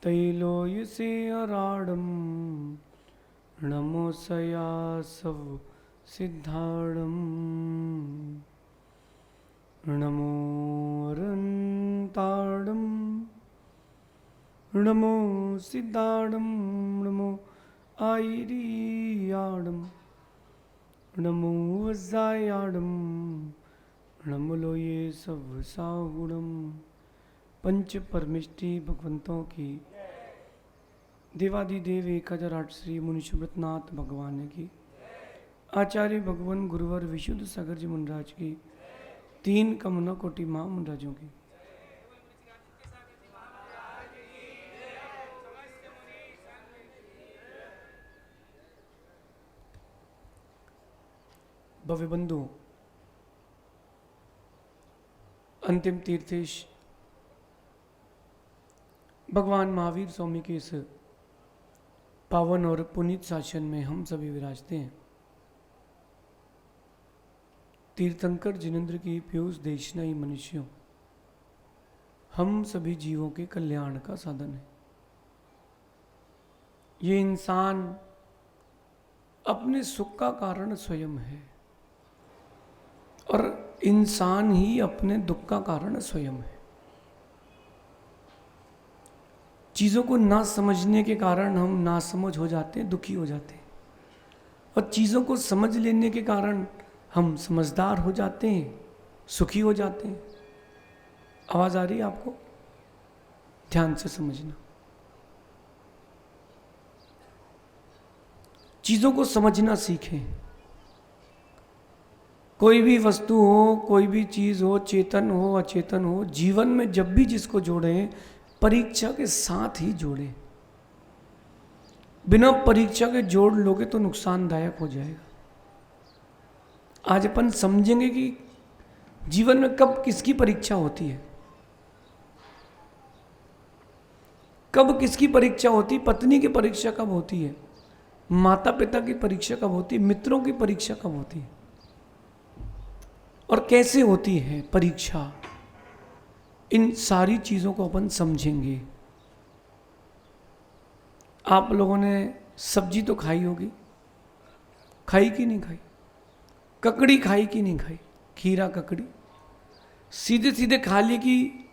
तैलोयसे अराडम नमोसया सव सिद्धाडम नमो रंताडम नमो सिद्धाडम नमो आयरियाडम नमो वज्जायाडम नमो लोये सब साहुडम। पंच परमिष्टि भगवंतों की देवादिदेव 1008 श्री मुनि सुब्रतनाथ भगवान की आचार्य भगवान गुरुवर विशुद्ध सागर जी मुनराज की 3 कमला कोटि माँ मुनराजों की भव्य बंधु अंतिम तीर्थेश भगवान महावीर स्वामी के इस पावन और पुनीत शासन में हम सभी विराजते हैं। तीर्थंकर जिनेंद्र की पीयूष देशनाई मनुष्यों हम सभी जीवों के कल्याण का साधन है। ये इंसान अपने सुख का कारण स्वयं है और इंसान ही अपने दुख का कारण स्वयं है। चीज़ों को ना समझने के कारण हम नासमझ हो जाते हैं, दुखी हो जाते हैं, और चीज़ों को समझ लेने के कारण हम समझदार हो जाते हैं, सुखी हो जाते हैं। आवाज़ आ रही है आपको? ध्यान से समझना। चीज़ों को समझना सीखें। कोई भी वस्तु हो, कोई भी चीज़ हो, चेतन हो अचेतन हो, जीवन में जब भी जिसको जोड़ें परीक्षा के साथ ही जोड़ें। बिना परीक्षा के जोड़ लोगे तो नुकसानदायक हो जाएगा। आज अपन समझेंगे कि जीवन में कब किसकी परीक्षा होती है, कब किसकी परीक्षा होती, पत्नी की परीक्षा कब होती है, माता पिता की परीक्षा कब होती है, मित्रों की परीक्षा कब होती है और कैसे होती है परीक्षा। इन सारी चीज़ों को अपन समझेंगे। आप लोगों ने सब्जी तो खाई होगी, खाई कि नहीं खाई? ककड़ी खाई कि नहीं खाई? खीरा ककड़ी सीधे सीधे खा ली कि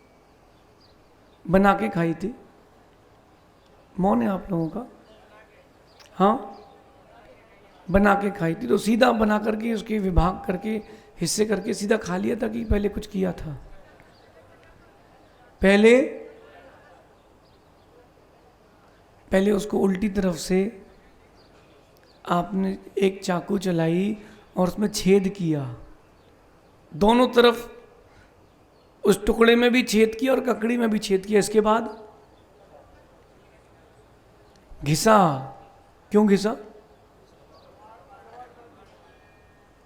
बना के खाई थी? मौन है आप लोगों का? हाँ, बना के खाई थी। तो सीधा बना करके उसके विभाग करके हिस्से करके सीधा खा लिया था कि पहले कुछ किया था? पहले उसको उल्टी तरफ से आपने एक चाकू चलाई और उसमें छेद किया, दोनों तरफ उस टुकड़े में भी छेद किया और ककड़ी में भी छेद किया। इसके बाद घिसा। क्यों घिसा?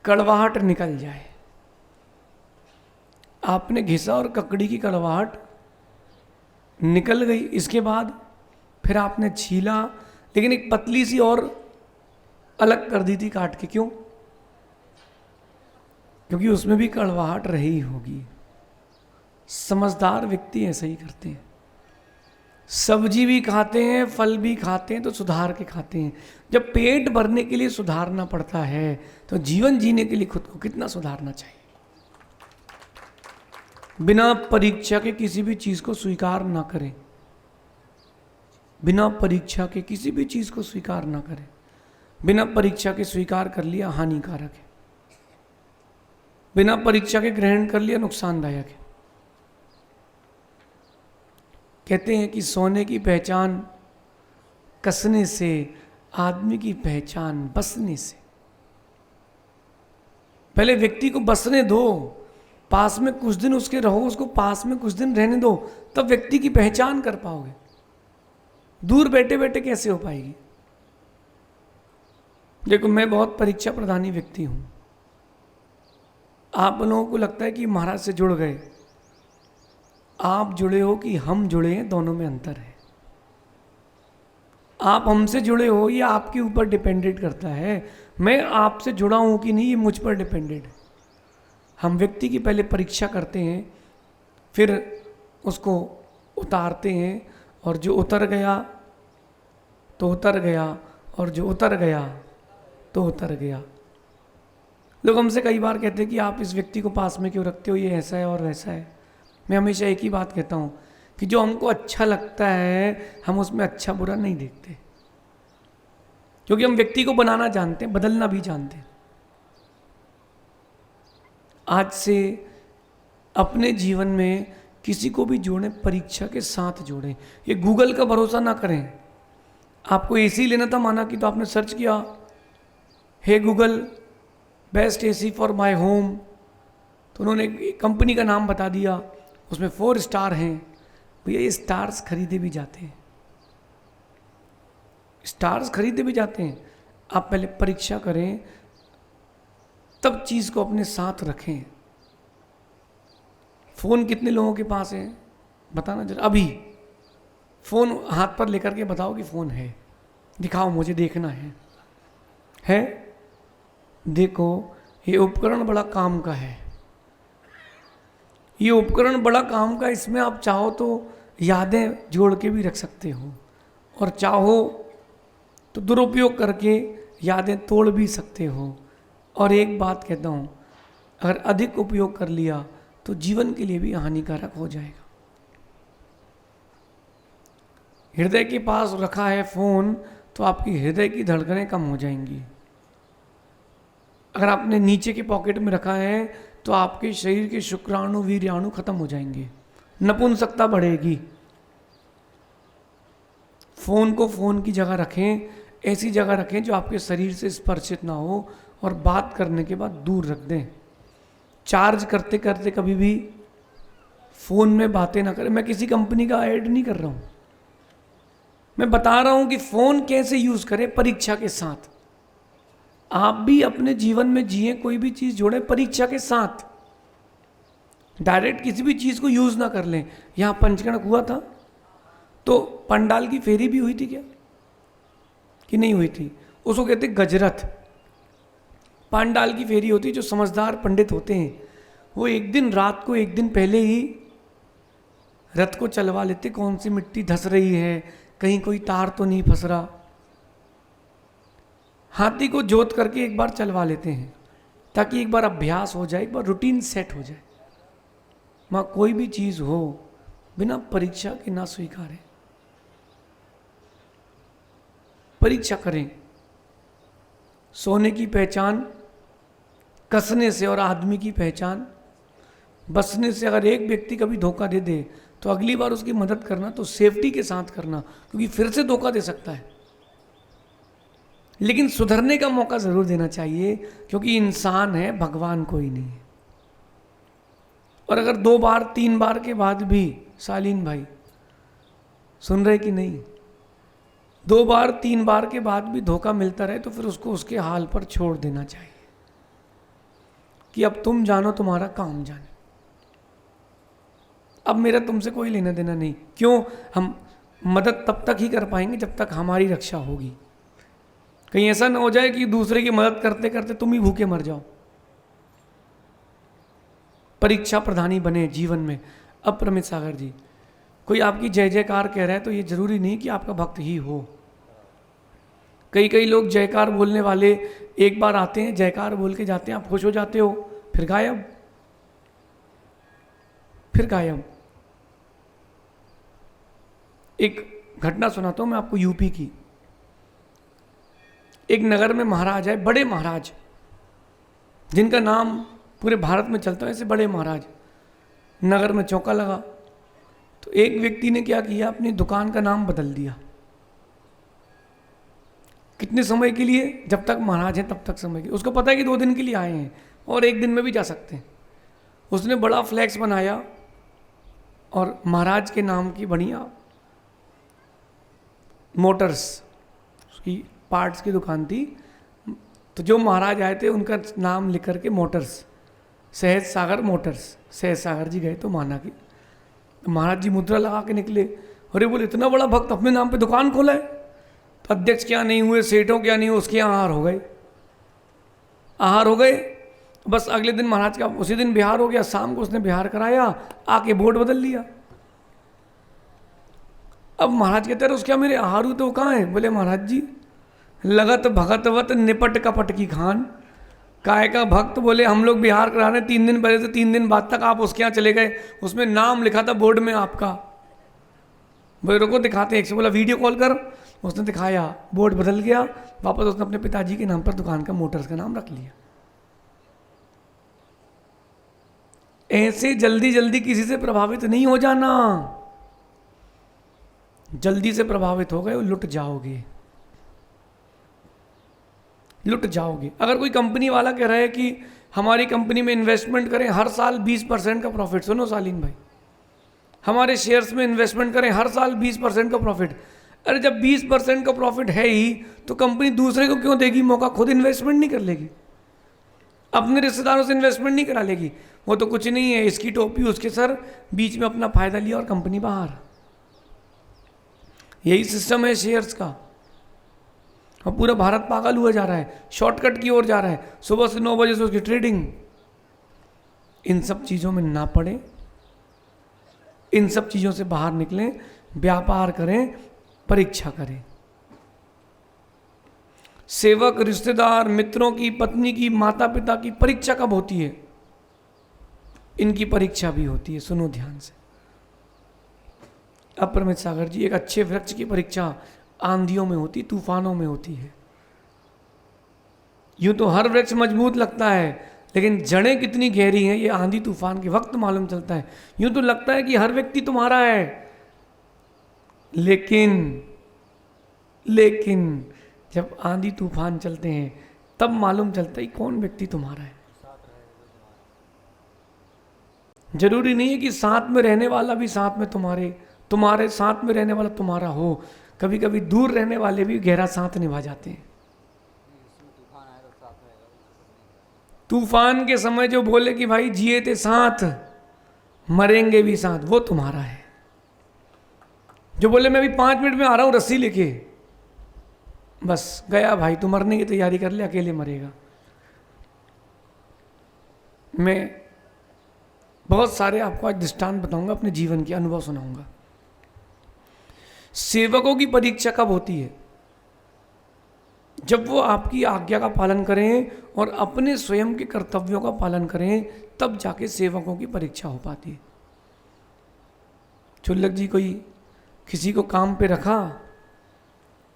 कड़वाहट निकल जाए। आपने घिसा और ककड़ी की कड़वाहट निकल गई। इसके बाद फिर आपने छीला, लेकिन एक पतली सी और अलग कर दी थी काट के। क्यों? क्योंकि उसमें भी कड़वाहट रही होगी। समझदार व्यक्ति ऐसे ही करते हैं। सब्जी भी खाते हैं, फल भी खाते हैं तो सुधार के खाते हैं। जब पेट भरने के लिए सुधारना पड़ता है तो जीवन जीने के लिए खुद को कितना सुधारना चाहिए। बिना परीक्षा के किसी भी चीज को स्वीकार ना करें। बिना परीक्षा के किसी भी चीज को स्वीकार ना करें। बिना परीक्षा के स्वीकार कर लिया हानिकारक है, बिना परीक्षा के ग्रहण कर लिया नुकसानदायक है। कहते हैं कि सोने की पहचान कसने से, आदमी की पहचान बसने से। पहले व्यक्ति को बसने दो, पास में कुछ दिन उसके रहो, उसको पास में कुछ दिन रहने दो, तब व्यक्ति की पहचान कर पाओगे। दूर बैठे बैठे कैसे हो पाएगी? देखो, मैं बहुत परीक्षा प्रधानी व्यक्ति हूं। आप लोगों को लगता है कि महाराज से जुड़ गए। आप जुड़े हो कि हम जुड़े हैं, दोनों में अंतर है। आप हमसे जुड़े हो ये आपके ऊपर डिपेंडेंट करता है। मैं आपसे जुड़ा हूं कि नहीं ये मुझ पर डिपेंडेंट है। हम व्यक्ति की पहले परीक्षा करते हैं, फिर उसको उतारते हैं और जो उतर गया तो उतर गया, और जो उतर गया तो उतर गया। लोग हमसे कई बार कहते हैं कि आप इस व्यक्ति को पास में क्यों रखते हो, ये ऐसा है और वैसा है। मैं हमेशा एक ही बात कहता हूँ कि जो हमको अच्छा लगता है हम उसमें अच्छा बुरा नहीं देखते, क्योंकि हम व्यक्ति को बनाना जानते हैं, बदलना भी जानते हैं। आज से अपने जीवन में किसी को भी जोड़ें, परीक्षा के साथ जोड़ें। ये गूगल का भरोसा ना करें। आपको एसी लेना था माना कि, तो आपने सर्च किया, hey Google best AC for my home, तो उन्होंने एक कंपनी का नाम बता दिया, उसमें 4 स्टार हैं। भैया ये स्टार्स खरीदे भी जाते हैं, स्टार्स खरीदे भी जाते हैं। आप पहले परीक्षा करें, तब चीज़ को अपने साथ रखें। फ़ोन कितने लोगों के पास है बताना जरा, अभी फ़ोन हाथ पर लेकर के बताओ कि फ़ोन है, दिखाओ मुझे, देखना है? देखो ये उपकरण बड़ा काम का है, ये उपकरण बड़ा काम का, इसमें आप चाहो तो यादें जोड़ के भी रख सकते हो, और चाहो तो दुरुपयोग करके यादें तोड़ भी सकते हो। और एक बात कहता हूँ, अगर अधिक उपयोग कर लिया तो जीवन के लिए भी हानिकारक हो जाएगा। हृदय के पास रखा है फ़ोन तो आपकी हृदय की धड़कनें कम हो जाएंगी। अगर आपने नीचे के पॉकेट में रखा है तो आपके शरीर के शुक्राणु वीर्याणु खत्म हो जाएंगे, नपुंसकता बढ़ेगी। फ़ोन को फ़ोन की जगह रखें, ऐसी जगह रखें जो आपके शरीर से स्पर्शित ना हो, और बात करने के बाद दूर रख दें। चार्ज करते करते कभी भी फ़ोन में बातें ना करें। मैं किसी कंपनी का ऐड नहीं कर रहा हूँ, मैं बता रहा हूँ कि फ़ोन कैसे यूज़ करें परीक्षा के साथ। आप भी अपने जीवन में जिए, कोई भी चीज़ जोड़ें परीक्षा के साथ। डायरेक्ट किसी भी चीज़ को यूज़ ना कर लें। यहाँ पंचकर्णक हुआ था तो पंडाल की फेरी भी हुई थी क्या, कि नहीं हुई थी? उसको कहते गजरथ। पंडाल की फेरी होती, जो समझदार पंडित होते हैं वो एक दिन रात को, एक दिन पहले ही रथ को चलवा लेते, कौन सी मिट्टी धस रही है, कहीं कोई तार तो नहीं फंस रहा। हाथी को जोत करके एक बार चलवा लेते हैं, ताकि एक बार अभ्यास हो जाए, एक बार रूटीन सेट हो जाए। वहाँ कोई भी चीज़ हो बिना परीक्षा के ना स्वीकारें, परीक्षा करें। सोने की पहचान कसने से, और आदमी की पहचान बसने से। अगर एक व्यक्ति कभी धोखा दे दे तो अगली बार उसकी मदद करना तो सेफ्टी के साथ करना, क्योंकि फिर से धोखा दे सकता है। लेकिन सुधरने का मौका ज़रूर देना चाहिए, क्योंकि इंसान है, भगवान कोई नहीं है। और अगर 2 बार 3 बार के बाद भी, शालीन भाई सुन रहे कि नहीं, 2 बार 3 बार के बाद भी धोखा मिलता रहे तो फिर उसको उसके हाल पर छोड़ देना चाहिए कि अब तुम जानो, तुम्हारा काम जाने, अब मेरा तुमसे कोई लेना देना नहीं। क्यों? हम मदद तब तक ही कर पाएंगे जब तक हमारी रक्षा होगी। कहीं ऐसा ना हो जाए कि दूसरे की मदद करते करते तुम ही भूखे मर जाओ। परीक्षा प्रधानी बने जीवन में। अब प्रमित सागर जी, कोई आपकी जय जयकार कह रहा है तो ये जरूरी नहीं कि आपका भक्त ही हो। कई लोग जयकार बोलने वाले एक बार आते हैं, जयकार बोल के जाते हैं, आप खुश हो जाते हो, फिर गायब, फिर गायब। एक घटना सुनाता हूं मैं आपको यूपी की। एक नगर में महाराज है, बड़े महाराज, जिनका नाम पूरे भारत में चलता है, ऐसे बड़े महाराज। नगर में चौंका लगा तो एक व्यक्ति ने क्या किया, अपनी दुकान का नाम बदल दिया। कितने समय के लिए? जब तक महाराज हैं तब तक समय के। उसको पता है कि 2 दिन के लिए आए हैं और 1 दिन में भी जा सकते हैं। उसने बड़ा फ्लैक्स बनाया और महाराज के नाम की बढ़िया मोटर्स, उसकी पार्ट्स की दुकान थी, तो जो महाराज आए थे उनका नाम लिख करके मोटर्स, सहज सागर मोटर्स। सहज सागर जी गए तो माना कि महाराज जी मुद्रा लगा के निकले। अरे बोले, इतना बड़ा भक्त अपने नाम पे दुकान खोला है? तो अध्यक्ष क्या नहीं हुए, सेठों क्या नहीं हुए, उसके यहाँ आहार हो गए, आहार हो गए। बस अगले दिन महाराज का उसी दिन बिहार हो गया। शाम को उसने बिहार कराया, आके बोर्ड बदल लिया। अब महाराज कहते हैं उसके मेरे आहारू तो कहाँ है? बोले महाराज जी लगत भगतवत निपट कपट की खान, काय का भक्त। बोले हम लोग बिहार करा रहे 3 दिन पहले से 3 दिन बाद तक आप उसके यहाँ चले गए, उसमें नाम लिखा था बोर्ड में आपका। बोले रुको दिखाते हैं। एक से बोला वीडियो कॉल कर, उसने दिखाया, बोर्ड बदल गया, वापस उसने अपने पिताजी के नाम पर दुकान का मोटर्स का नाम रख लिया। ऐसे जल्दी जल्दी किसी से प्रभावित नहीं हो जाना। जल्दी से प्रभावित हो गए लुट जाओगे, लुट जाओगे। अगर कोई कंपनी वाला कह रहा है कि हमारी कंपनी में इन्वेस्टमेंट करें हर साल 20% का प्रॉफिट, सुनो सालीन भाई, हमारे शेयर्स में इन्वेस्टमेंट करें हर साल 20% का प्रॉफिट। अरे जब 20% का प्रॉफिट है ही तो कंपनी दूसरे को क्यों देगी मौका? खुद इन्वेस्टमेंट नहीं कर लेगी? अपने रिश्तेदारों से इन्वेस्टमेंट नहीं करा लेगी? वो तो कुछ नहीं है, इसकी टोपी उसके सर, बीच में अपना फायदा लिया और कंपनी बाहर। यही सिस्टम है शेयर्स का। और पूरा भारत पागल हुआ जा रहा है, शॉर्टकट की ओर जा रहा है, सुबह से 9 बजे से उसकी ट्रेडिंग। इन सब चीज़ों में ना पड़े, इन सब चीज़ों से बाहर निकलें, व्यापार करें, परीक्षा करें। सेवक, रिश्तेदार, मित्रों की, पत्नी की, माता पिता की परीक्षा कब होती है? इनकी परीक्षा भी होती है, सुनो ध्यान से। अपरमित सागर जी, एक अच्छे वृक्ष की परीक्षा आंधियों में होती, तूफानों में होती है। यूं तो हर वृक्ष मजबूत लगता है, लेकिन जड़ें कितनी गहरी हैं ये आंधी तूफान के वक्त मालूम चलता है। यूं तो लगता है कि हर व्यक्ति तुम्हारा है, लेकिन जब आंधी तूफान चलते हैं तब मालूम चलता है कौन व्यक्ति तुम्हारा है। जरूरी नहीं है कि साथ में रहने वाला भी साथ में तुम्हारे साथ में रहने वाला तुम्हारा हो। कभी कभी दूर रहने वाले भी गहरा साथ निभा जाते हैं। तूफान के समय जो बोले कि भाई जिए थे साथ, मरेंगे भी साथ, वो तुम्हारा है। जो बोले मैं अभी 5 मिनट में आ रहा हूं रस्सी लेके, बस गया भाई, तू मरने की तैयारी कर ले, अकेले मरेगा। मैं बहुत सारे आपको आज दृष्टांत बताऊंगा, अपने जीवन के अनुभव सुनाऊंगा। सेवकों की परीक्षा कब होती है? जब वो आपकी आज्ञा का पालन करें और अपने स्वयं के कर्तव्यों का पालन करें, तब जाके सेवकों की परीक्षा हो पाती है। चुल्लक जी कोई किसी को काम पे रखा,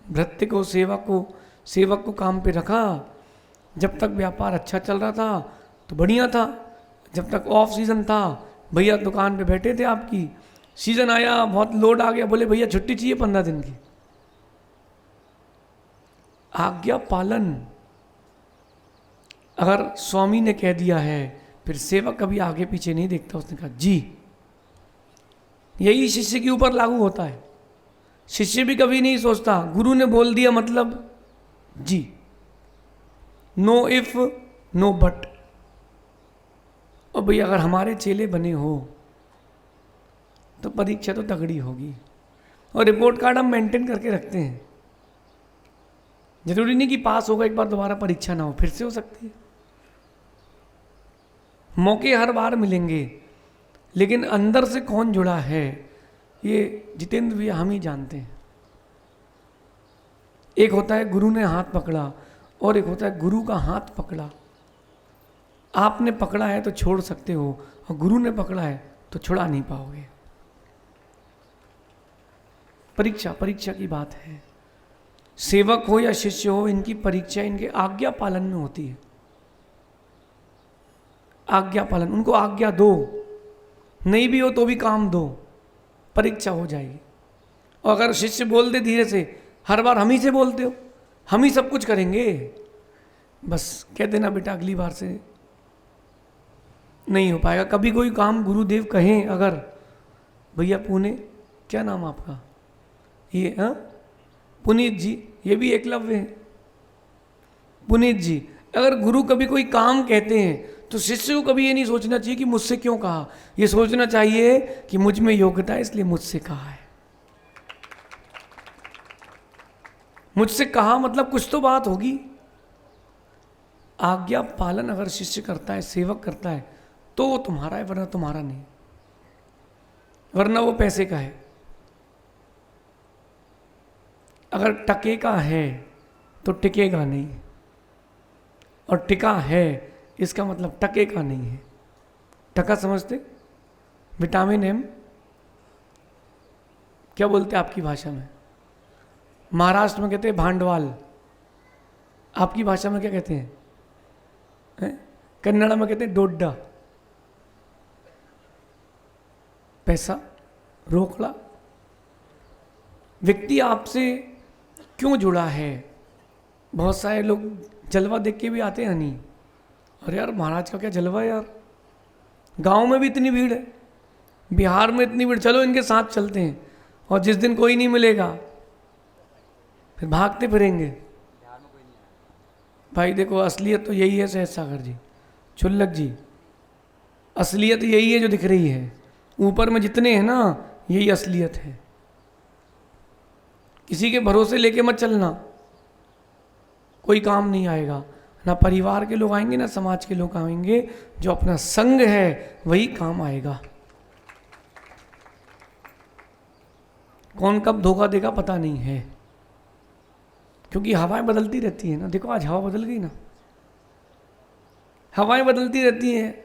भृत्य को, सेवक को काम पे रखा। जब तक व्यापार अच्छा चल रहा था तो बढ़िया था, जब तक ऑफ सीजन था भैया दुकान पे बैठे थे आपकी, सीजन आया बहुत लोड आ गया, बोले भैया छुट्टी चाहिए 15 दिन की। आज्ञा पालन अगर स्वामी ने कह दिया है, फिर सेवक कभी आगे पीछे नहीं देखता। उसने कहा जी, यही शिष्य के ऊपर लागू होता है। शिष्य भी कभी नहीं सोचता गुरु ने बोल दिया मतलब जी, नो इफ नो बट। और भैया अगर हमारे चेले बने हो तो परीक्षा तो तगड़ी होगी। और रिपोर्ट कार्ड हम मेंटेन करके रखते हैं। जरूरी नहीं कि पास होगा एक बार दोबारा परीक्षा ना हो, फिर से हो सकती है। मौके हर बार मिलेंगे, लेकिन अंदर से कौन जुड़ा है ये जितेंद्र भैया हम ही जानते हैं। एक होता है गुरु ने हाथ पकड़ा और एक होता है गुरु का हाथ पकड़ा। आपने पकड़ा है तो छोड़ सकते हो, और गुरु ने पकड़ा है तो छुड़ा नहीं पाओगे। परीक्षा की बात है। सेवक हो या शिष्य हो, इनकी परीक्षा इनके आज्ञा पालन में होती है। आज्ञा पालन, उनको आज्ञा दो, नहीं भी हो तो भी काम दो, परीक्षा हो जाएगी। और अगर शिष्य बोल दे धीरे से, हर बार हम ही से बोलते हो, हम ही सब कुछ करेंगे, बस कह देना बेटा अगली बार से नहीं हो पाएगा। कभी कोई काम गुरुदेव कहें अगर, भैया पुणे, क्या नाम आपका? ये पुनीत जी, ये भी एकलव्य है। पुनीत जी, अगर गुरु कभी कोई काम कहते हैं तो शिष्य को कभी ये नहीं सोचना चाहिए कि मुझसे क्यों कहा, ये सोचना चाहिए कि मुझ में योग्यता है इसलिए मुझसे कहा है। मुझसे कहा मतलब कुछ तो बात होगी। आज्ञा पालन अगर शिष्य करता है, सेवक करता है, तो वो तुम्हारा है, वरना तुम्हारा नहीं, वरना वो पैसे का है। अगर टकेगा है तो टिकेगा नहीं, और टिका है इसका मतलब टकेगा नहीं है। टका समझते? विटामिन एम क्या बोलते हैं आपकी भाषा में? महाराष्ट्र में कहते हैं भांडवाल, आपकी भाषा में क्या कहते हैं? कन्नड़ा में कहते हैं डोडा, पैसा, रोकड़ा। व्यक्ति आपसे क्यों जुड़ा है? बहुत सारे लोग जलवा देख के भी आते हैं नहीं, अरे यार महाराज का क्या जलवा है यार, गांव में भी इतनी भीड़ है, बिहार में इतनी भीड़, चलो इनके साथ चलते हैं। और जिस दिन कोई नहीं मिलेगा फिर भागते फिरेंगे। भाई देखो, असलियत तो यही है सहज सागर जी, चुल्लक जी, असलियत यही है जो दिख रही है। ऊपर में जितने हैं ना, यही असलियत है। किसी के भरोसे लेके मत चलना, कोई काम नहीं आएगा। ना परिवार के लोग आएंगे ना समाज के लोग आएंगे, जो अपना संग है वही काम आएगा। कौन कब धोखा देगा पता नहीं है, क्योंकि हवाएं बदलती रहती है ना। देखो आज हवा बदल गई ना, हवाएं बदलती रहती हैं,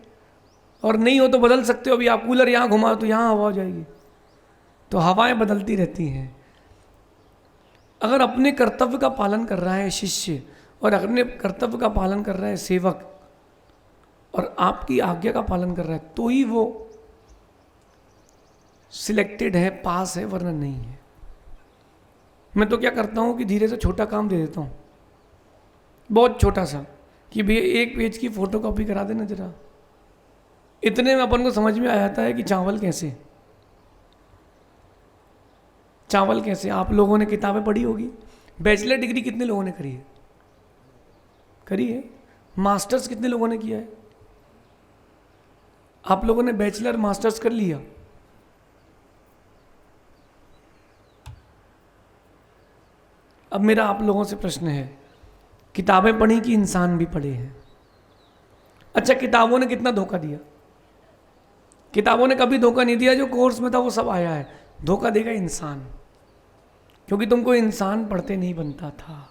और नहीं हो तो बदल सकते हो। अभी आप कूलर यहाँ घुमाओ तो यहाँ हवा हो जाएगी। तो हवाएं बदलती रहती हैं। अगर अपने कर्तव्य का पालन कर रहा है शिष्य, और अपने कर्तव्य का पालन कर रहा है सेवक, और आपकी आज्ञा का पालन कर रहा है, तो ही वो सिलेक्टेड है, पास है, वरना नहीं है। मैं तो क्या करता हूँ कि धीरे से छोटा काम दे देता हूँ, बहुत छोटा सा, कि भैया एक पेज की फोटो कॉपी करा देना जरा। इतने में अपन को समझ में आ जाता है कि चावल कैसे, चावल कैसे। आप लोगों ने किताबें पढ़ी होगी, बैचलर डिग्री कितने लोगों ने करी है? करी है। मास्टर्स कितने लोगों ने किया है? आप लोगों ने बैचलर मास्टर्स कर लिया। अब मेरा आप लोगों से प्रश्न है, किताबें पढ़ी कि इंसान भी पढ़े हैं? अच्छा, किताबों ने कितना धोखा दिया? किताबों ने कभी धोखा नहीं दिया, जो कोर्स में था वो सब आया है। धोखा देगा इंसान, क्योंकि तुमको इंसान पढ़ते नहीं बनता था।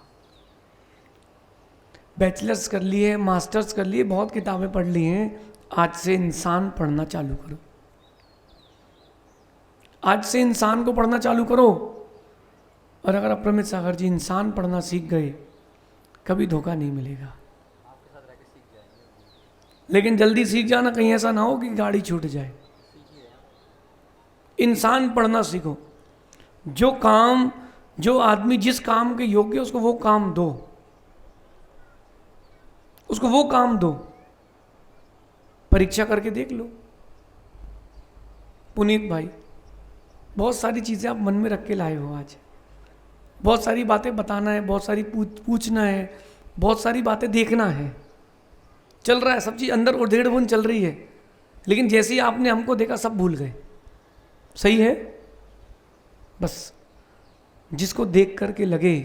बैचलर्स कर लिए, मास्टर्स कर लिए, बहुत किताबें पढ़ ली हैं, आज से इंसान पढ़ना चालू करो। आज से इंसान को पढ़ना चालू करो। और अगर अप्रमित सागर जी इंसान पढ़ना सीख गए, कभी धोखा नहीं मिलेगा। लेकिन जल्दी सीख जाना, कहीं ऐसा ना हो कि गाड़ी छूट जाए। इंसान पढ़ना सीखो। जो काम, जो आदमी जिस काम के योग्य, उसको वो काम दो, उसको वो काम दो। परीक्षा करके देख लो। पुनीत भाई, बहुत सारी चीजें आप मन में रख के लाए हो आज। बहुत सारी बातें बताना है, बहुत सारी पूछना है, बहुत सारी बातें देखना है। चल रहा है सब चीज अंदर, और 1.5 बूंद चल रही है, लेकिन जैसे ही आपने हमको देखा सब भूल गए। सही है? बस जिसको देख करके लगे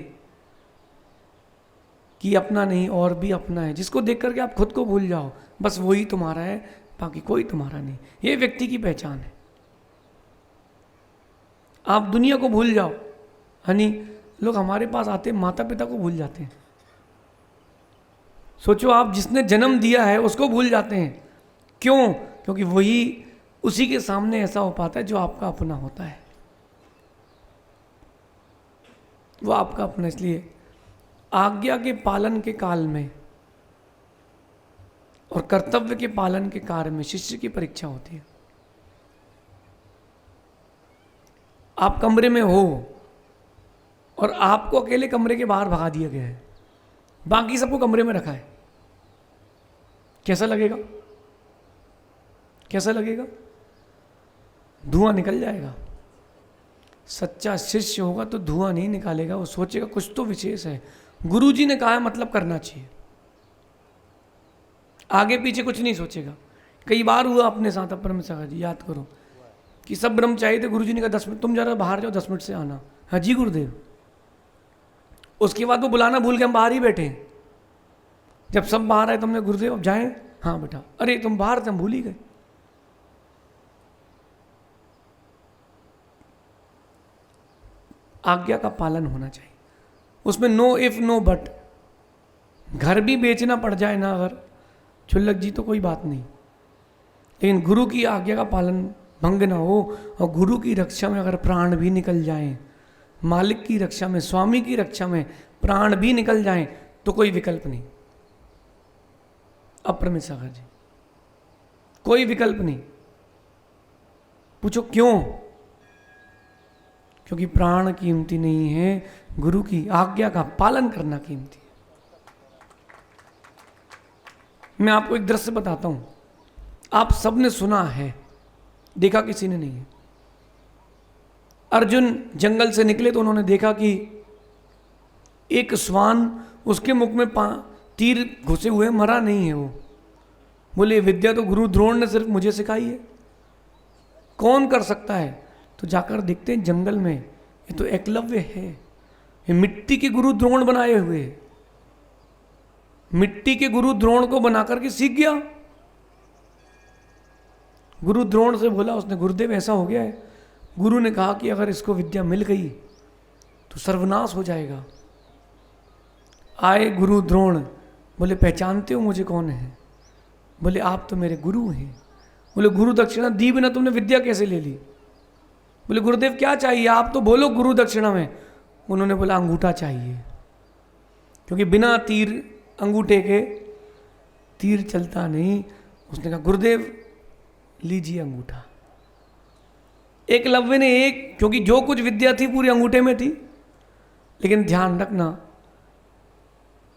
कि अपना नहीं और भी अपना है, जिसको देख करके आप खुद को भूल जाओ, बस वही तुम्हारा है, बाकी कोई तुम्हारा नहीं। ये व्यक्ति की पहचान है। आप दुनिया को भूल जाओ। हनी लोग हमारे पास आते, माता पिता को भूल जाते हैं। सोचो, आप जिसने जन्म दिया है उसको भूल जाते हैं। क्यों? क्योंकि वही उसी के सामने ऐसा हो पाता है जो आपका अपना होता है। वो आपका अपना। इसलिए आज्ञा के पालन के काल में और कर्तव्य के पालन के कार्य में शिष्य की परीक्षा होती है। आप कमरे में हो और आपको अकेले कमरे के बाहर भगा दिया गया है, बाकी सबको कमरे में रखा है, कैसा लगेगा? कैसा लगेगा? धुआं निकल जाएगा। सच्चा शिष्य होगा तो धुआं नहीं निकालेगा, वो सोचेगा कुछ तो विशेष है। गुरुजी ने कहा है मतलब करना चाहिए, आगे पीछे कुछ नहीं सोचेगा। कई बार हुआ अपने साथ, अप्रमित सागर जी याद करो, कि सब ब्रह्मचारी थे, गुरुजी ने कहा 10 मिनट तुम जरा बाहर जाओ, 10 मिनट से आना। हाँ जी गुरुदेव। उसके बाद वो बुलाना भूल के हम बाहर ही बैठे। जब सब बाहर आए तो हमने, गुरुदेव अब जाएं? हाँ बेटा। अरे तुम बाहर थे, हम भूल ही गए। आज्ञा का पालन होना चाहिए। उसमें नो इफ नो बट, घर भी बेचना पड़ जाए ना अगर क्षुल्लक जी तो कोई बात नहीं, लेकिन गुरु की आज्ञा का पालन भंग ना हो, और गुरु की रक्षा में अगर प्राण भी निकल जाएं, मालिक की रक्षा में, स्वामी की रक्षा में प्राण भी निकल जाएं, तो कोई विकल्प नहीं। अप्रमित सागर जी, कोई विकल्प नहीं। पूछो क्यों? क्योंकि प्राण कीमती नहीं है, गुरु की आज्ञा का पालन करना कीमती है। मैं आपको एक दृश्य बताता हूं, आप सबने सुना है, देखा किसी ने नहीं है। अर्जुन जंगल से निकले तो उन्होंने देखा कि एक श्वान, उसके मुख में तीर घुसे हुए, मरा नहीं है वो। बोले विद्या तो गुरु द्रोण ने सिर्फ मुझे सिखाई है, कौन कर सकता है? तो जाकर देखते हैं जंगल में, ये तो एकलव्य है, ये मिट्टी के गुरु द्रोण बनाए हुए, मिट्टी के गुरु द्रोण को बना करके सीख गया। गुरु द्रोण से बोला उसने, गुरुदेव ऐसा हो गया है। गुरु ने कहा कि अगर इसको विद्या मिल गई तो सर्वनाश हो जाएगा। आए गुरु द्रोण, बोले पहचानते हो मुझे कौन है? बोले आप तो मेरे गुरु हैं। बोले गुरु दक्षिणा दी बिना तुमने विद्या कैसे ले ली? बोले गुरुदेव क्या चाहिए, आप तो बोलो गुरु दक्षिणा में। उन्होंने बोला अंगूठा चाहिए, क्योंकि बिना तीर अंगूठे के तीर चलता नहीं। उसने कहा गुरुदेव लीजिए अंगूठा। एकलव्य ने एक, क्योंकि जो कुछ विद्या थी पूरी अंगूठे में थी, लेकिन ध्यान रखना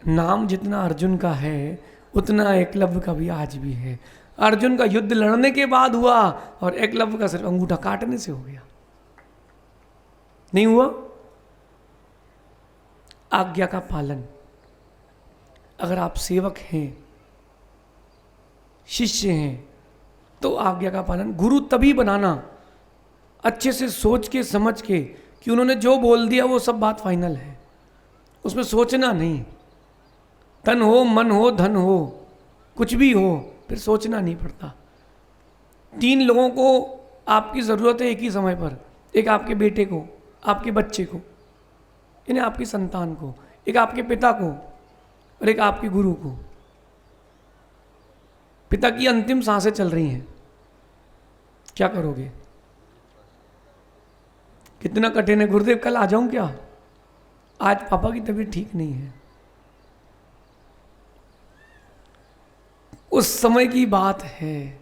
नाम जितना अर्जुन का है उतना एकलव्य का भी आज भी है। अर्जुन का युद्ध लड़ने के बाद हुआ और एकलव्य का सिर्फ अंगूठा काटने से हो गया, नहीं हुआ। आज्ञा का पालन, अगर आप सेवक हैं, शिष्य हैं, तो आज्ञा का पालन। गुरु तभी बनाना अच्छे से सोच के समझ के कि उन्होंने जो बोल दिया वो सब बात फाइनल है, उसमें सोचना नहीं। तन हो, मन हो, धन हो, कुछ भी हो, फिर सोचना नहीं पड़ता। 3 लोगों को आपकी ज़रूरत है एक ही समय पर, एक आपके बेटे को, आपके बच्चे को, यानी आपकी संतान को, एक आपके पिता को और एक आपके गुरु को। पिता की अंतिम सांसें चल रही हैं, क्या करोगे? कितना कठिन है। गुरुदेव कल आ जाऊं क्या? आज पापा की तबीयत ठीक नहीं है। उस समय की बात है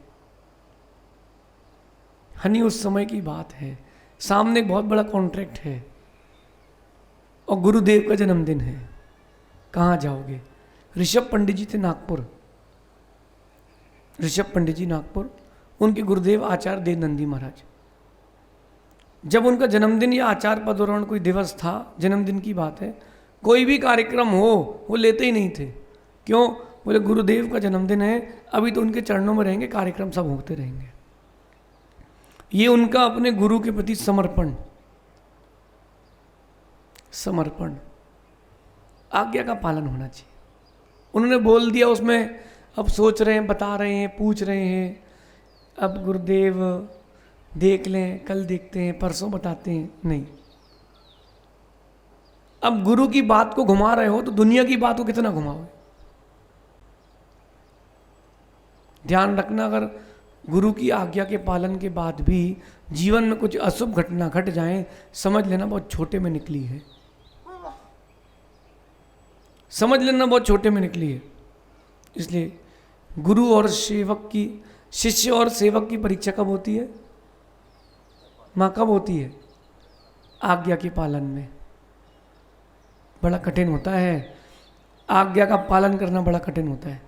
हनी, उस समय की बात है। सामने एक बहुत बड़ा कॉन्ट्रैक्ट है और गुरुदेव का जन्मदिन है। कहाँ जाओगे? ऋषभ पंडित जी थे नागपुर, ऋषभ पंडित जी नागपुर, उनके गुरुदेव आचार्य देवनंदी महाराज। जब उनका जन्मदिन या आचार्य पदोरण कोई दिवस था, जन्मदिन की बात है, कोई भी कार्यक्रम हो वो लेते ही नहीं थे। क्यों? बोले गुरुदेव का जन्मदिन है, अभी तो उनके चरणों में रहेंगे, कार्यक्रम सब होते रहेंगे। ये उनका अपने गुरु के प्रति समर्पण, समर्पण। आज्ञा का पालन होना चाहिए। उन्होंने बोल दिया, उसमें अब सोच रहे हैं, बता रहे हैं, पूछ रहे हैं, अब गुरुदेव देख लें, कल देखते हैं, परसों बताते हैं, नहीं। अब गुरु की बात को घुमा रहे हो तो दुनिया की बात को कितना घुमाओगे? ध्यान रखना, अगर गुरु की आज्ञा के पालन के बाद भी जीवन में कुछ अशुभ घटना घट जाए, समझ लेना बहुत छोटे में निकली है, समझ लेना बहुत छोटे में निकली है। इसलिए गुरु और सेवक की, शिष्य और सेवक की परीक्षा कब होती है? माँ कब होती है? आज्ञा के पालन में। बड़ा कठिन होता है, आज्ञा का पालन करना बड़ा कठिन होता है।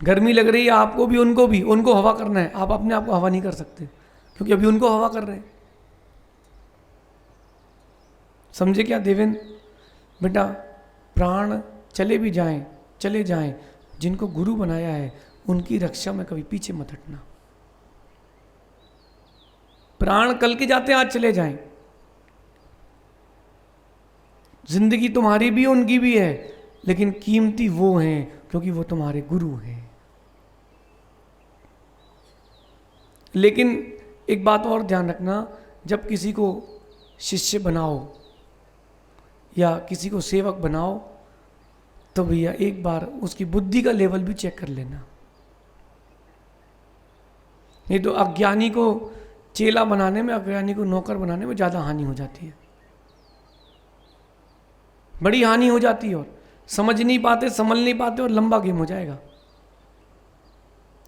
गर्मी लग रही है आपको भी, उनको भी, उनको हवा करना है, आप अपने आप को हवा नहीं कर सकते क्योंकि अभी उनको हवा कर रहे हैं। समझे क्या देवेंद्र? बेटा प्राण चले भी जाएं, चले जाएं, जिनको गुरु बनाया है उनकी रक्षा में कभी पीछे मत हटना। प्राण कल के जाते हैं, आज चले जाएं। जिंदगी तुम्हारी भी उनकी भी है, लेकिन कीमती वो हैं क्योंकि वो तुम्हारे गुरु हैं। लेकिन एक बात और ध्यान रखना, जब किसी को शिष्य बनाओ या किसी को सेवक बनाओ, तो भैया एक बार उसकी बुद्धि का लेवल भी चेक कर लेना। नहीं तो अज्ञानी को चेला बनाने में, अज्ञानी को नौकर बनाने में ज़्यादा हानि हो जाती है, बड़ी हानि हो जाती है, और समझ नहीं पाते, संभल नहीं पाते, और लंबा गेम हो जाएगा।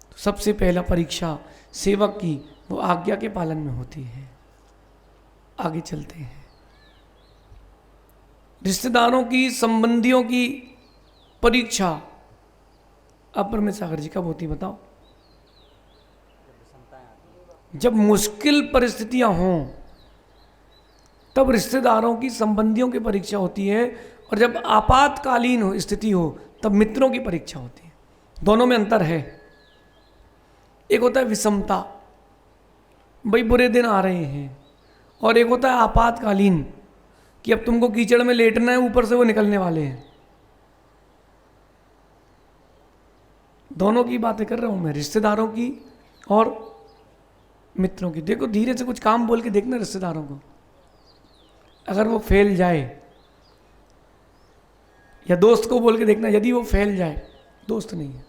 तो सबसे पहला परीक्षा सेवक की वो आज्ञा के पालन में होती है। आगे चलते हैं। रिश्तेदारों की, संबंधियों की परीक्षा अपर में सागर जी कब होती बताओ? जब मुश्किल परिस्थितियां हों तब रिश्तेदारों की, संबंधियों की परीक्षा होती है, और जब आपातकालीन हो स्थिति हो तब मित्रों की परीक्षा होती है। दोनों में अंतर है। एक होता है विषमता, भाई बुरे दिन आ रहे हैं, और एक होता है आपातकालीन कि अब तुमको कीचड़ में लेटना है, ऊपर से वो निकलने वाले हैं। दोनों की बातें कर रहा हूं मैं, रिश्तेदारों की और मित्रों की। देखो धीरे से कुछ काम बोल के देखना रिश्तेदारों को, अगर वो फैल जाए, या दोस्त को बोल के देखना, यदि वो फैल जाए, दोस्त नहीं है।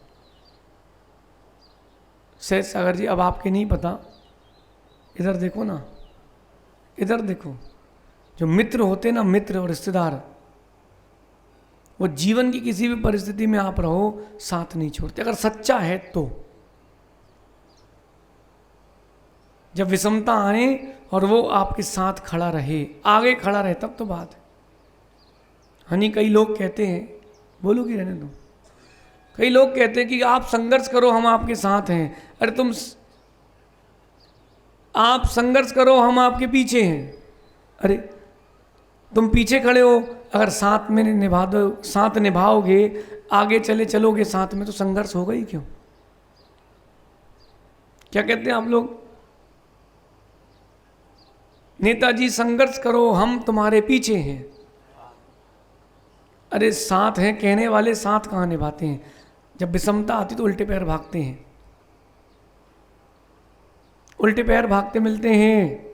सहज सागर जी अब आपके नहीं पता, इधर देखो ना, इधर देखो, जो मित्र होते ना, मित्र और रिश्तेदार, वो जीवन की किसी भी परिस्थिति में आप रहो साथ नहीं छोड़ते, अगर सच्चा है तो। जब विषमता आए और वो आपके साथ खड़ा रहे, आगे खड़ा रहे, तब तो बात है। हनी कई लोग कहते हैं, बोलो कि रहने दो, कई लोग कहते हैं कि आप संघर्ष करो हम आपके साथ हैं। अरे तुम, आप संघर्ष करो हम आपके पीछे हैं। अरे तुम पीछे खड़े हो, अगर साथ में निभा दो, साथ निभाओगे, आगे चलोगे साथ में, तो संघर्ष होगा ही क्यों? क्या कहते हैं आप लोग? नेताजी संघर्ष करो हम तुम्हारे पीछे हैं। अरे साथ हैं कहने वाले साथ कहाँ निभाते हैं? जब विषमता आती तो उल्टे पैर भागते हैं, उल्टे पैर भागते मिलते हैं।